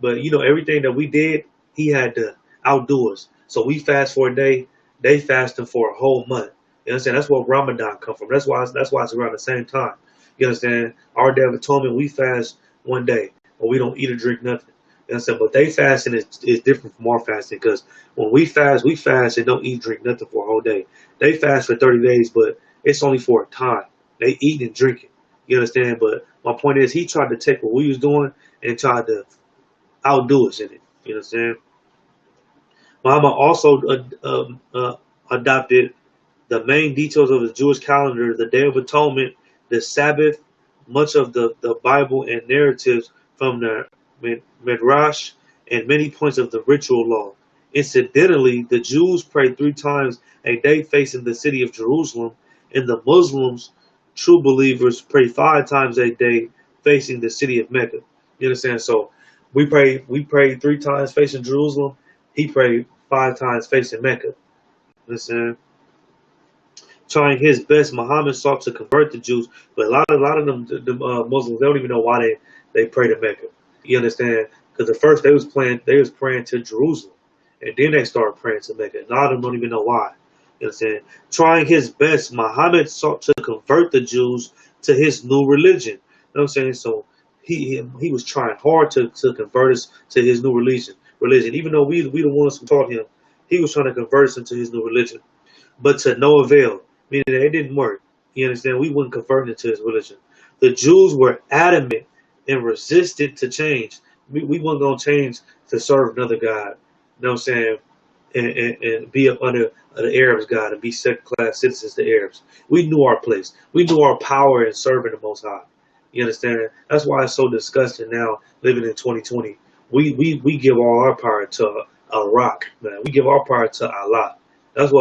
but everything that we did, he had to outdo us. So we fast for a day, they fasting for a whole month. You understand? That's where Ramadan come from. That's why it's around the same time. You understand? Our Day of Atonement, we fast one day, or we don't eat or drink nothing. You understand? But they fasting is different from our fasting, because when we fast and don't eat, drink nothing for a whole day. They fast for 30 days, but it's only for a time. They eat and drinking. You understand? But my point is, he tried to take what we was doing and tried to outdo us in it. You understand? Muhammad also adopted the main details of the Jewish calendar, the Day of Atonement, the Sabbath, much of the Bible and narratives from the Midrash, and many points of the ritual law. Incidentally, the Jews pray 3 times a day facing the city of Jerusalem, and the Muslims, true believers, pray 5 times a day facing the city of Mecca. You understand? So we pray 3 times facing Jerusalem. He prayed 5 times facing Mecca. Listen. Trying his best, Muhammad sought to convert the Jews, but a lot of them, the Muslims, they don't even know why they pray to Mecca. You understand? Because at first they was praying to Jerusalem, and then they started praying to Mecca. A lot of them don't even know why. You understand? Trying his best, Muhammad sought to convert the Jews to his new religion. You know what I'm saying? So he was trying hard to convert us to his new religion. Even though we the ones who taught him, he was trying to convert us into his new religion, but to no avail. Meaning that it didn't work. You understand? We wouldn't convert into his religion. The Jews were adamant and resistant to change. We weren't going to change to serve another God. You know what I'm saying? And be up under the Arabs' God and be second-class citizens to Arabs. We knew our place. We knew our power in serving the Most High. You understand? That's why it's so disgusting now living in 2020. We give all our power to a rock, man. We give our power to Allah. That's who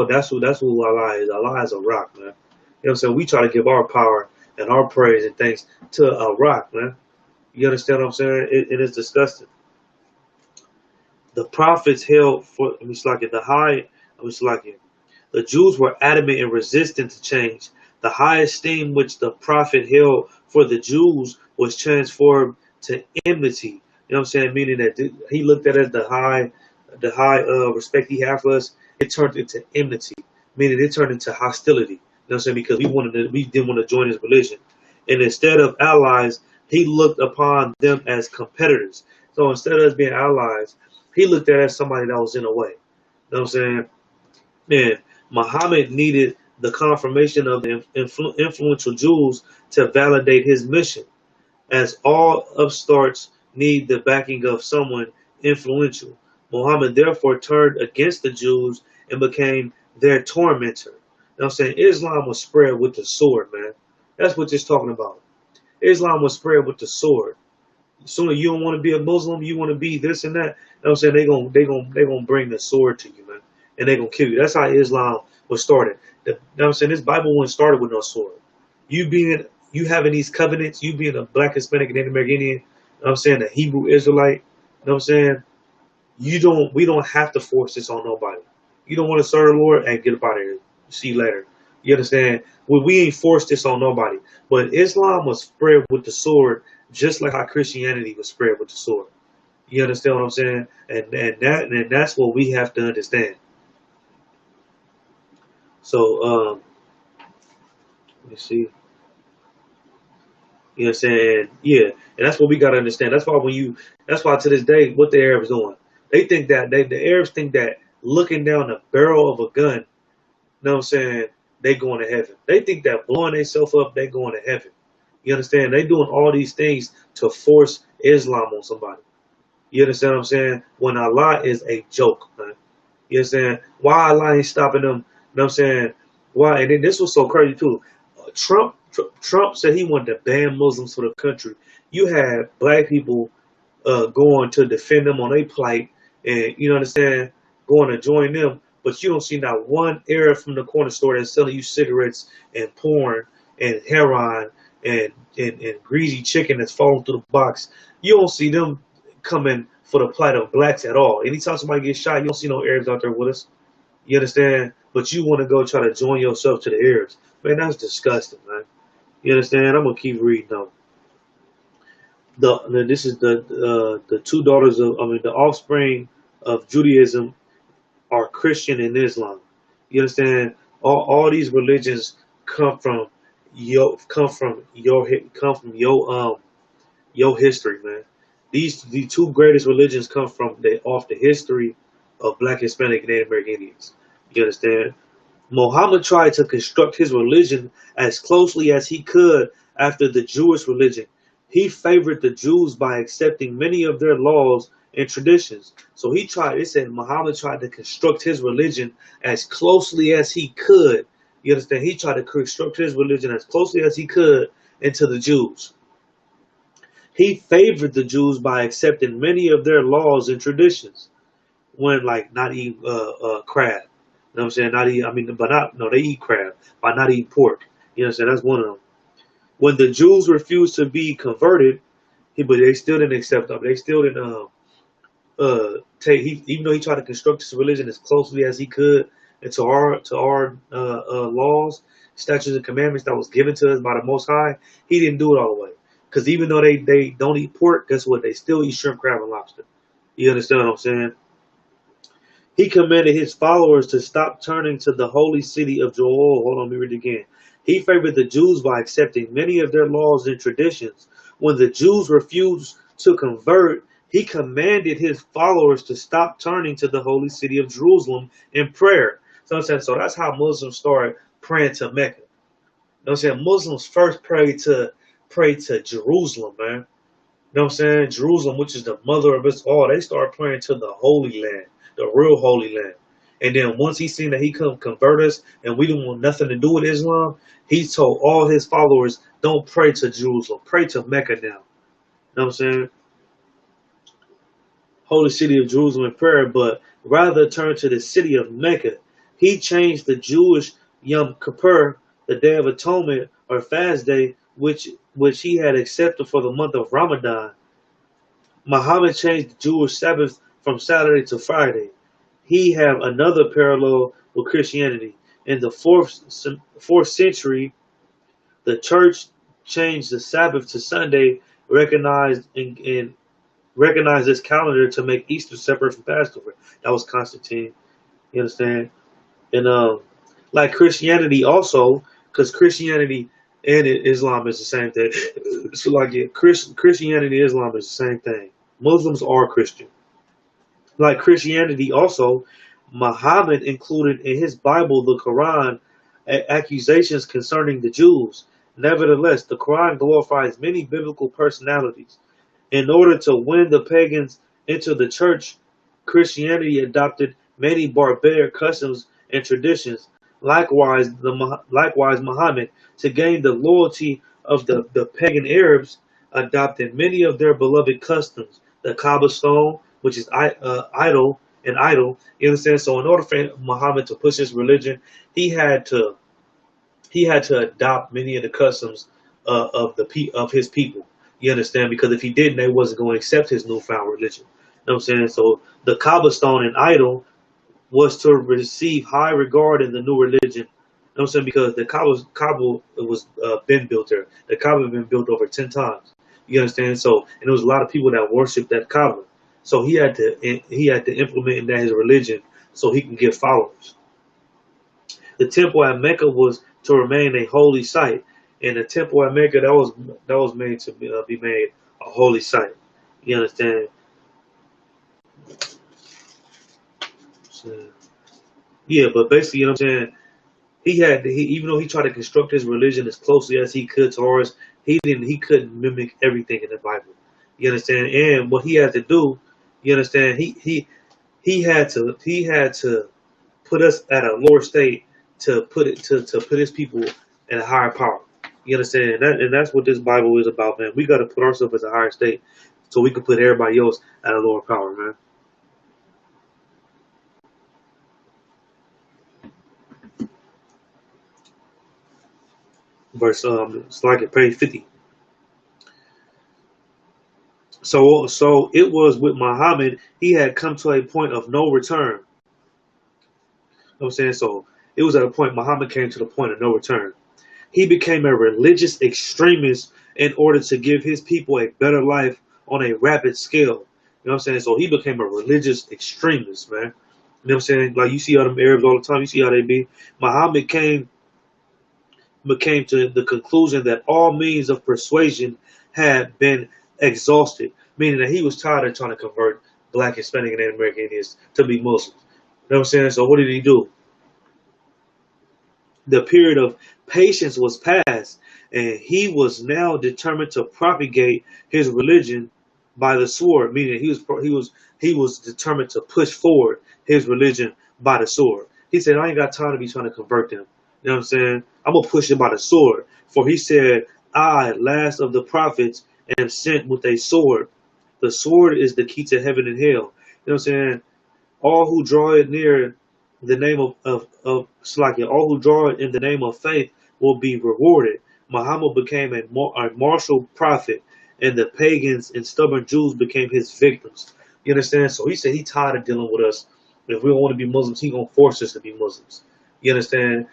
Allah is. Allah is a rock, man. You know what I'm saying? We try to give our power and our praise and thanks to a rock, man. You understand what I'm saying? It is disgusting. The prophets held for the Jews were adamant and resistant to change. The high esteem which the prophet held for the Jews was transformed to enmity. You know what I'm saying? Meaning that he looked at it as the high respect he had for us. It turned into enmity, meaning it turned into hostility. You know what I'm saying? Because we didn't want to join his religion, and instead of allies, he looked upon them as competitors. So instead of us being allies, he looked at it as somebody that was in a way. You know what I'm saying? Man, Muhammad needed the confirmation of the influential Jews to validate his mission, as all upstarts need the backing of someone influential. Muhammad therefore turned against the Jews and became their tormentor. You know what I'm saying? Islam was spread with the sword, man. That's what it's talking about. Islam was spread with the sword. Soon as you don't want to be a Muslim, you want to be this and that. You know what I'm saying? They gonna bring the sword to you, man, and they gonna kill you. That's how Islam was started. You know what I'm saying? This Bible wasn't started with no sword. You having these covenants, you being a black, Hispanic, and Native American Indian, you know what I'm saying, a Hebrew Israelite, you know what I'm saying? We don't have to force this on nobody. You don't want to serve the Lord, and get up out of here. See you later. You understand? Well, we ain't forced this on nobody. But Islam was spread with the sword, just like how Christianity was spread with the sword. You understand what I'm saying? And that's what we have to understand. So let me see. You know what I'm saying? Yeah. And that's what we gotta understand. That's why to this day, what the Arabs doing. They think that the Arabs think that looking down the barrel of a gun, you know what I'm saying, they going to heaven. They think that blowing themselves up, they going to heaven. You understand? They doing all these things to force Islam on somebody. You understand what I'm saying? When Allah is a joke, man. You understand? Why Allah ain't stopping them? You know what I'm saying? Why? And then this was so crazy too. Trump said he wanted to ban Muslims from the country. You had black people going to defend them on their plight, and you understand, going to join them. But you don't see not one Arab from the corner store that's selling you cigarettes and porn and heroin and greasy chicken that's falling through the box. You don't see them coming for the plight of blacks at all. Anytime somebody gets shot, you don't see no Arabs out there with us. You understand? But you want to go try to join yourself to the Arabs. Man, that's disgusting, man. You understand? I'm gonna keep reading though. This is the two daughters of, the offspring of Judaism are Christian and Islam. You understand? All these religions come from your history, man. The two greatest religions come from off the history of Black, Hispanic, and Native American Indians. You understand? Muhammad tried to construct his religion as closely as he could after the Jewish religion. He favored the Jews by accepting many of their laws and traditions. So it said Muhammad tried to construct his religion as closely as he could. You understand? He tried to construct his religion as closely as he could into the Jews. He favored the Jews by accepting many of their laws and traditions. When, like, not eating crab. You know what I'm saying? They eat crab by not eating pork. You know what I'm saying? That's one of them. When the Jews refused to be converted, but they still didn't accept them. They still didn't even though he tried to construct his religion as closely as he could into our laws, statutes, and commandments that was given to us by the Most High, he didn't do it all the way. Because even though they don't eat pork, guess what? They still eat shrimp, crab, and lobster. You understand what I'm saying? He commanded his followers to stop turning to the holy city of Joel. Hold on, let me read it again. He favored the Jews by accepting many of their laws and traditions. When the Jews refused to convert, he commanded his followers to stop turning to the holy city of Jerusalem in prayer. So that's how Muslims started praying to Mecca. You know what I'm saying? Muslims first prayed to Jerusalem, man. You know what I'm saying? Jerusalem, which is the mother of us all. They started praying to the Holy Land, the real Holy Land. And then once he seen that he couldn't convert us and we didn't want nothing to do with Islam, he told all his followers, don't pray to Jerusalem. Pray to Mecca now. You know what I'm saying? Holy city of Jerusalem in prayer, but rather turn to the city of Mecca. He changed the Jewish Yom Kippur, the Day of Atonement or fast day, which he had accepted for the month of Ramadan. Muhammad changed the Jewish Sabbath from Saturday to Friday. He have another parallel with Christianity. In the fourth century, the church changed the Sabbath to Sunday recognized and recognized this calendar to make Easter separate from Passover. That was Constantine. You understand? And like Christianity also, because Christianity and Islam is the same thing. So like Christianity and Islam is the same thing. Muslims are Christian. Like Christianity also, Muhammad included in his Bible, the Quran, accusations concerning the Jews. Nevertheless, the Quran glorifies many biblical personalities. In order to win the pagans into the church, Christianity adopted many barbaric customs and traditions. Likewise, Muhammad, to gain the loyalty of the pagan Arabs, adopted many of their beloved customs. The Kaaba stone, which is idol. You understand? So, in order for Muhammad to push his religion, he had to adopt many of the customs of his people. You understand? Because if he didn't, they wasn't going to accept his newfound religion. You know what I'm saying? So the Kaaba stone and idol was to receive high regard in the new religion. You know what I'm saying? Because the Kaaba was been built there. The Kaaba had been built over 10 times. You understand? So, and there was a lot of people that worshiped that Kaaba. So he had to implement in that his religion so he can get followers. The temple at Mecca was to remain a holy site, and the temple at Mecca that was made to be made a holy site. You understand? So, yeah, but basically, you know what I'm saying? Even though he tried to construct his religion as closely as he could to ours, he couldn't mimic everything in the Bible. You understand? And what he had to do, you understand? He had to put us at a lower state to put his people in a higher power. You understand? And that's what this Bible is about, man. We got to put ourselves at a higher state so we can put everybody else at a lower power, man. Verse it's like at page 50. So it was with Muhammad, he had come to a point of no return. You know what I'm saying? So it was at a point Muhammad came to the point of no return. He became a religious extremist in order to give his people a better life on a rapid scale. You know what I'm saying? So he became a religious extremist, man. You know what I'm saying? Like you see all them Arabs all the time, you see how they be. Muhammad came to the conclusion that all means of persuasion had been exhausted, meaning that he was tired of trying to convert black, Hispanic, and Native American Indians to be Muslims. You know what I'm saying? So what did he do? The period of patience was past, and he was now determined to propagate his religion by the sword, meaning he was determined to push forward his religion by the sword. He said, I ain't got time to be trying to convert them. You know what I'm saying? I'm going to push it by the sword. For he said, I, last of the prophets, am sent with a sword. The sword is the key to heaven and hell. You know what I'm saying? All who draw it near the name of Slakia, all who draw it in the name of faith will be rewarded. Muhammad became a martial prophet, and the pagans and stubborn Jews became his victims. You understand? So he said he tired of dealing with us. If we don't want to be Muslims, he gonna force us to be Muslims. You understand?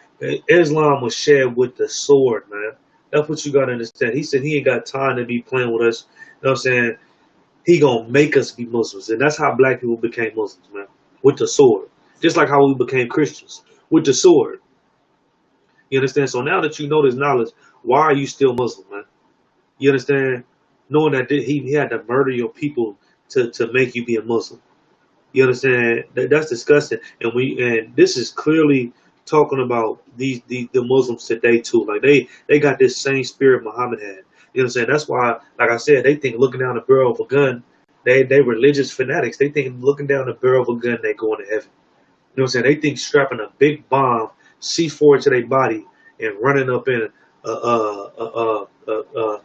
Islam was shared with the sword, man. That's what you gotta understand. He said he ain't got time to be playing with us. You know what I'm saying? He gonna make us be Muslims, and that's how black people became Muslims, man, with the sword. Just like how we became Christians with the sword. You understand? So now that you know this knowledge, why are you still Muslim, man? You understand? Knowing that he had to murder your people to make you be a Muslim. You understand? That's disgusting. And this is clearly talking about the Muslims today too. Like they got this same spirit Muhammad had. You know what I'm saying? That's why, like I said, they think looking down the barrel of a gun, they religious fanatics. They think looking down the barrel of a gun, they going to heaven. You know what I'm saying? They think strapping a big bomb, C4 to their body, and running up in a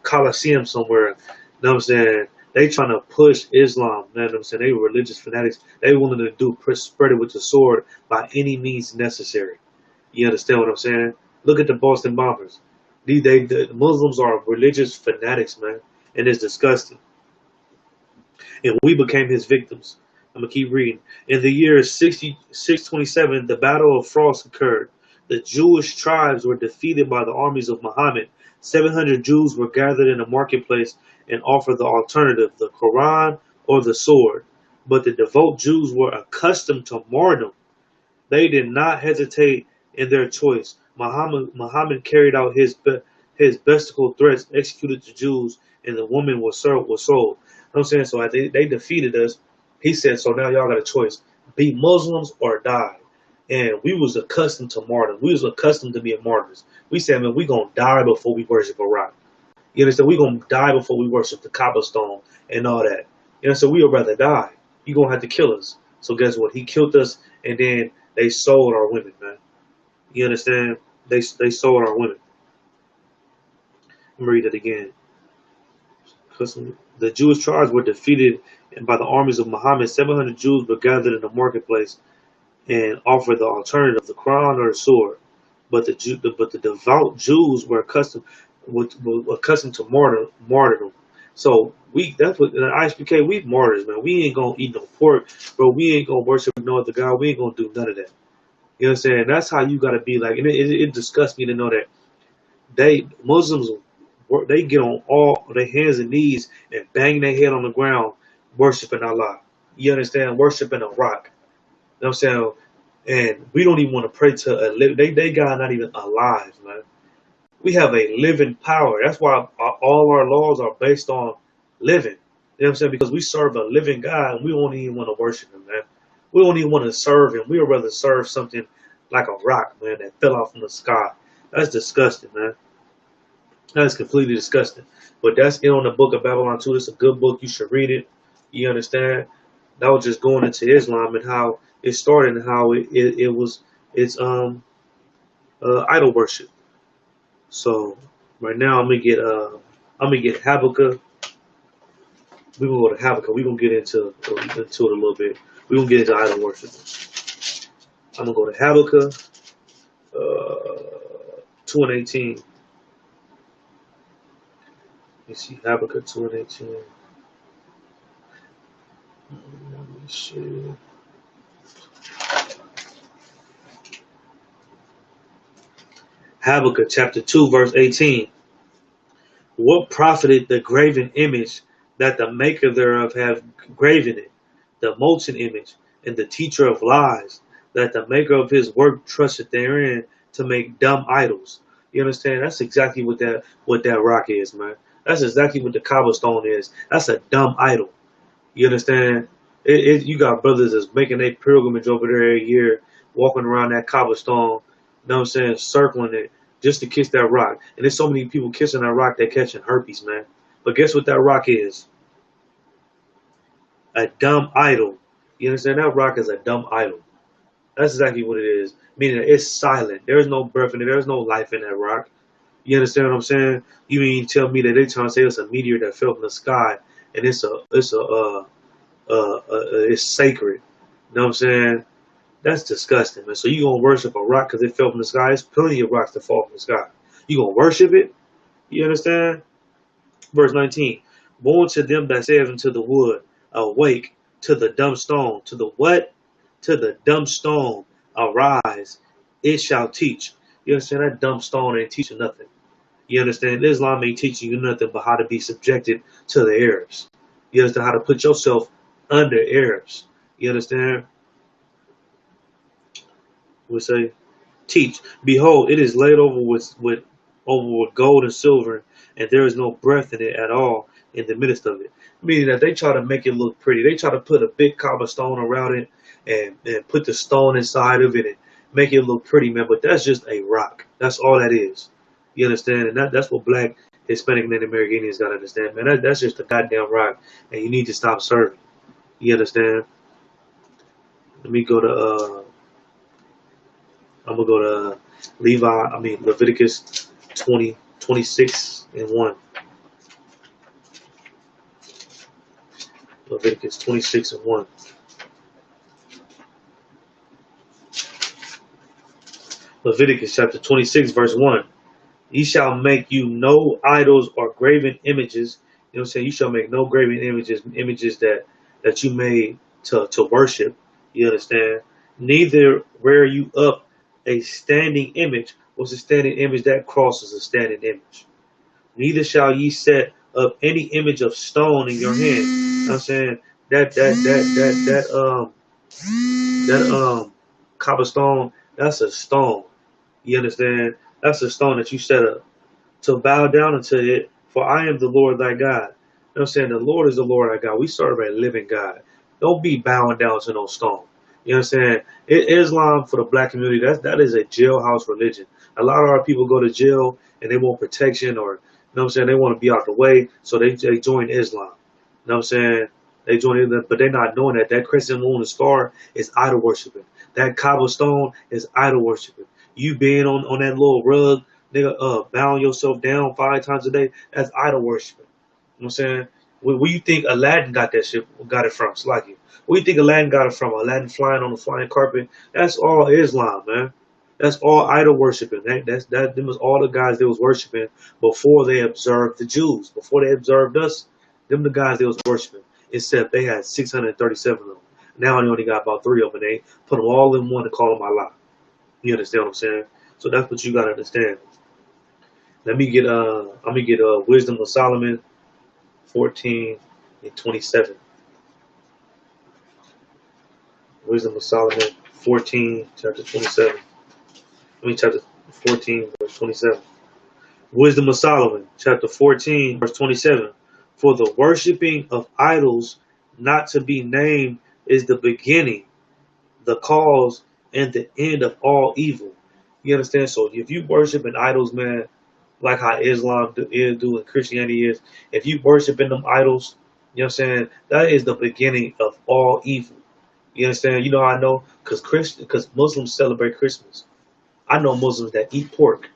coliseum somewhere. You know what I'm saying? They trying to push Islam. You know what I'm saying? They were religious fanatics. They willing to spread it with the sword by any means necessary. You understand what I'm saying? Look at the Boston bombers. The Muslims are religious fanatics, man, and it's disgusting. And we became his victims. I'm going to keep reading. In the year 627, the Battle of Frost occurred. The Jewish tribes were defeated by the armies of Muhammad. 700 Jews were gathered in the marketplace and offered the alternative, the Quran or the sword. But the devout Jews were accustomed to martyrdom. They did not hesitate in their choice. Muhammad carried out his bestial threats, executed the Jews, and the woman was sold. You know what I'm saying? So they defeated us. He said, so now y'all got a choice. Be Muslims or die. And we was accustomed to martyrs. We was accustomed to being martyrs. We said, man, we going to die before we worship a rock. You understand? We going to die before we worship the Kaaba stone and all that. You know, so we would rather die. You going to have to kill us. So guess what? He killed us, and then they sold our women, man. You understand? They sold our women. Let me read it again. The Jewish tribes were defeated by the armies of Muhammad. 700 Jews were gathered in the marketplace and offered the alternative, the Quran or the sword. But the devout Jews were accustomed to martyrdom. So that's what in the ISUPK, we martyrs, man. We ain't gonna eat no pork, bro. We ain't gonna worship no other God. We ain't gonna do none of that. You know what I'm saying? That's how you gotta be like. And it disgusts me to know that Muslims, they get on all their hands and knees and bang their head on the ground, worshiping Allah. You understand? Worshiping a rock. You know what I'm saying? And we don't even want to pray to a living. They God not even alive, man. We have a living power. That's why all our laws are based on living. You know what I'm saying? Because we serve a living God, and we don't even want to worship him, man. We don't even want to serve him. We would rather serve something like a rock, man, that fell off from the sky. That's disgusting, man. That's completely disgusting. But that's it on the book of Babylon 2. It's a good book. You should read it. You understand? That was just going into Islam and how it started and how it's idol worship. So right now I'm gonna get Habakkuk. We're gonna go to Habakkuk. We're gonna get into it a little bit. We're gonna get into idol worship. I'm gonna go to Habakkuk 2 and 18. You see Habakkuk 2 and 18. Let me see. Habakkuk chapter 2 verse 18. What profited the graven image that the maker thereof have graven it, the molten image, and the teacher of lies, that the maker of his work trusted therein to make dumb idols? You understand? That's exactly what that rock is, man. That's exactly what the Kaaba stone is. That's a dumb idol. You understand? You got brothers that's making a pilgrimage over there every year, walking around that Kaaba stone, you know what I'm saying, circling it just to kiss that rock. And there's so many people kissing that rock, they're catching herpes, man. But guess what that rock is? A dumb idol. You understand? That rock is a dumb idol. That's exactly what it is. Meaning that it's silent. There's no breath in it. There's no life in that rock. You understand what I'm saying? You mean tell me that they trying to say it's a meteor that fell from the sky and it's sacred? You know what I'm saying? That's disgusting, man. So you gonna worship a rock because it fell from the sky? There's plenty of rocks that fall from the sky. You gonna worship it? You understand? Verse 19. Woe to them that says unto the wood, awake, to the dumb stone. To the what? To the dumb stone, arise, it shall teach. You understand? That dumb stone ain't teaching nothing. You understand? Islam ain't teaching you nothing but how to be subjected to the Arabs. You understand? How to put yourself under Arabs. You understand? We say, teach. Behold, it is laid over with gold and silver, and there is no breath in it at all in the midst of it. Meaning that they try to make it look pretty. They try to put a big cobblestone around it and put the stone inside of it and make it look pretty, man. But that's just a rock. That's all that is. You understand? And that's what Black, Hispanic, and Native American Indians got to understand, man. That's just a goddamn rock, and you need to stop serving. You understand? Let me go to I'm gonna go to Leviticus 26 and 1. Leviticus 26 and 1. Leviticus chapter 26 verse 1. Ye shall make you no idols or graven images. You know what I'm saying? You shall make no graven images that you made to worship. You understand? Neither rear you up a standing image. What's a standing image? That cross is a standing image. Neither shall ye set up any image of stone in your hand. You know what I'm saying? That cobblestone, that's a stone. You understand? That's a stone that you set up to bow down unto it, for I am the Lord thy God. You know what I'm saying? The Lord is the Lord our God. We serve a living God. Don't be bowing down to no stone. You know what I'm saying? Islam for the black community, that is a jailhouse religion. A lot of our people go to jail and they want protection, or you know what I'm saying, they want to be out the way, so they join Islam. You know what I'm saying? They join it, but they're not knowing that that crescent moon and star is idol worshiping. That cobblestone is idol worshiping. You being on that little rug, nigga, bowing yourself down 5 times a day, that's idol worshiping. You know what I'm saying? Where you think Aladdin got that shit, got it from? It's like you. Where you think Aladdin got it from? Aladdin flying on the flying carpet? That's all Islam, man. That's all idol worshiping. Them was all the guys they was worshiping before they observed the Jews. Before they observed us, them the guys they was worshiping. Except they had 637 of them. Now they only got about 3 of them. And they put them all in one to call them Allah. You understand what I'm saying? So that's what you gotta understand. Let me get Wisdom of Solomon 14 and 27. Wisdom of Solomon 14, chapter 27. Chapter 14, verse 27. Wisdom of Solomon, chapter 14, verse 27. For the worshiping of idols not to be named is the beginning, the cause, and the end of all evil. You understand? So if you worshiping idols, man, like how Islam do and Christianity is, if you worshiping them idols, you know what I'm saying, that is the beginning of all evil. You understand? You know how I know? Because Muslims celebrate Christmas. I know Muslims that eat pork.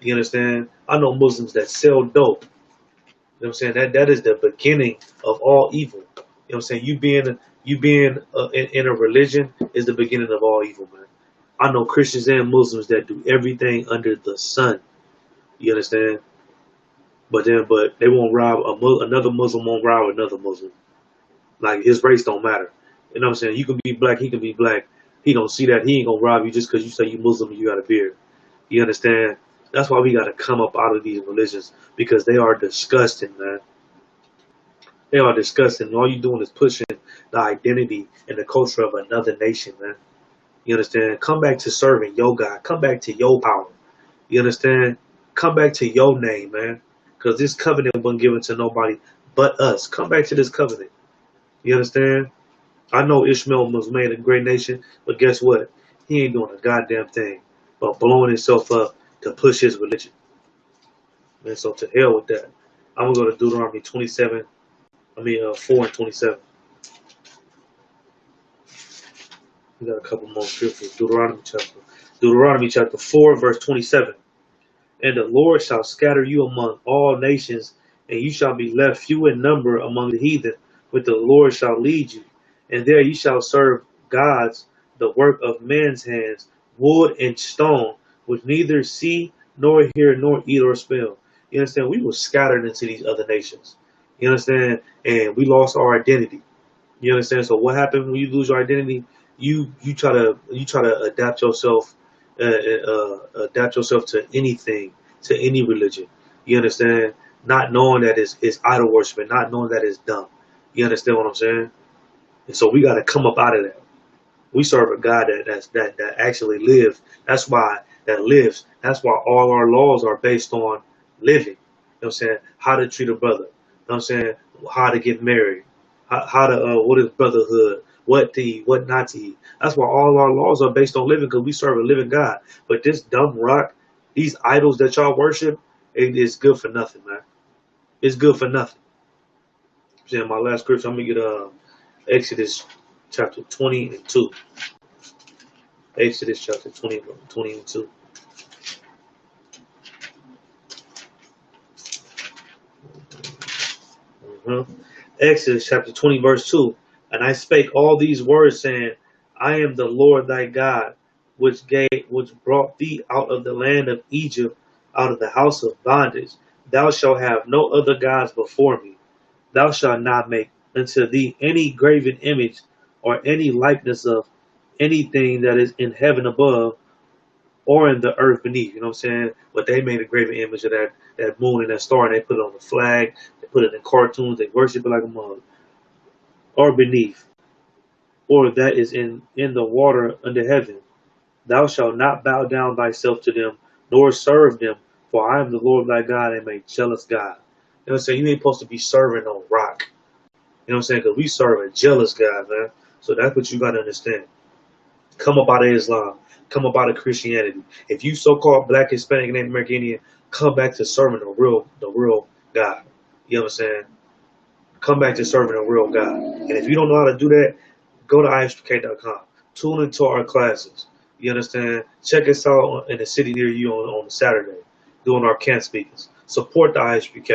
You understand? I know Muslims that sell dope. You know what I'm saying? That is the beginning of all evil. You know what I'm saying? You being in a religion is the beginning of all evil, man. I know Christians and Muslims that do everything under the sun. You understand? But they won't rob another Muslim won't rob another Muslim. Like his race don't matter. You know what I'm saying? You can be black, he can be black. He don't see that. He ain't gonna rob you just because you say you Muslim and you got a beard. You understand? That's why we gotta come up out of these religions, because they are disgusting, man. They are disgusting. All you doing is pushing the identity and the culture of another nation, man. You understand? Come back to serving your God. Come back to your power. You understand? Come back to your name, man. Because this covenant wasn't given to nobody but us. Come back to this covenant. You understand? I know Ishmael was made a great nation, but guess what? He ain't doing a goddamn thing but blowing himself up to push his religion. And so to hell with that. I'm going to go to Deuteronomy 4 and 27. We got a couple more scriptures. Deuteronomy chapter 4, verse 27. And the Lord shall scatter you among all nations, and you shall be left few in number among the heathen, but the Lord shall lead you. And there you shall serve gods, the work of men's hands, wood and stone, which neither see, nor hear, nor eat or smell. You understand? We were scattered into these other nations. You understand? And we lost our identity. You understand? So what happened when you lose your identity? You try to adapt yourself to anything, to any religion. You understand? Not knowing that it's idol worship, and not knowing that it's dumb. You understand what I'm saying? And so we got to come up out of that. We serve a God that actually lives. That's why that lives. That's why all our laws are based on living. You know what I'm saying? How to treat a brother. You know what I'm saying? How to get married. How to what is brotherhood? What to eat? What not to eat? That's why all our laws are based on living, because we serve a living God. But this dumb rock, these idols that y'all worship, it is good for nothing, man. It's good for nothing. I'm saying my last scripture, I'm gonna get Exodus chapter 20 and 2. Exodus chapter 20 and 2. Exodus chapter 20 verse 2. And I spake all these words, saying, I am the Lord thy God, which brought thee out of the land of Egypt, out of the house of bondage. Thou shalt have no other gods before me. Thou shalt not make unto thee any graven image, or any likeness of anything that is in heaven above, or in the earth beneath. You know what I'm saying? But they made a graven image of that moon and that star, and they put it on the flag. They put it in cartoons. They worship it like a mother. Or beneath, or that is in the water under heaven. Thou shalt not bow down thyself to them, nor serve them, for I am the Lord thy God, and a jealous God. You know what I'm saying? You ain't supposed to be serving on rock. You know what I'm saying? Because we serve a jealous God, man. So that's what you got to understand. Come up out of Islam. Come up out of Christianity. If you so-called black, Hispanic, Native American Indian, come back to serving the real God. You know what I'm saying? Come back to serving a real God. And if you don't know how to do that, go to ISUPK.com. Tune into our classes. You understand? Check us out in the city near you on Saturday, doing our camp speakers. Support the ISUPK.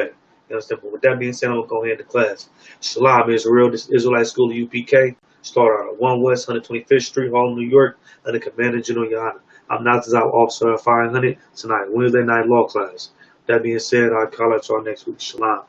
You understand? But with that being said, I'm going to go ahead into class. Shalom, Israel. This is Israelite School of UPK. Start out at 1 West 125th Street, Harlem, New York, under Commander General Yohana. I'm not the officer at 500 tonight, Wednesday night law class. That being said, I'll call out y'all next week. Shalom.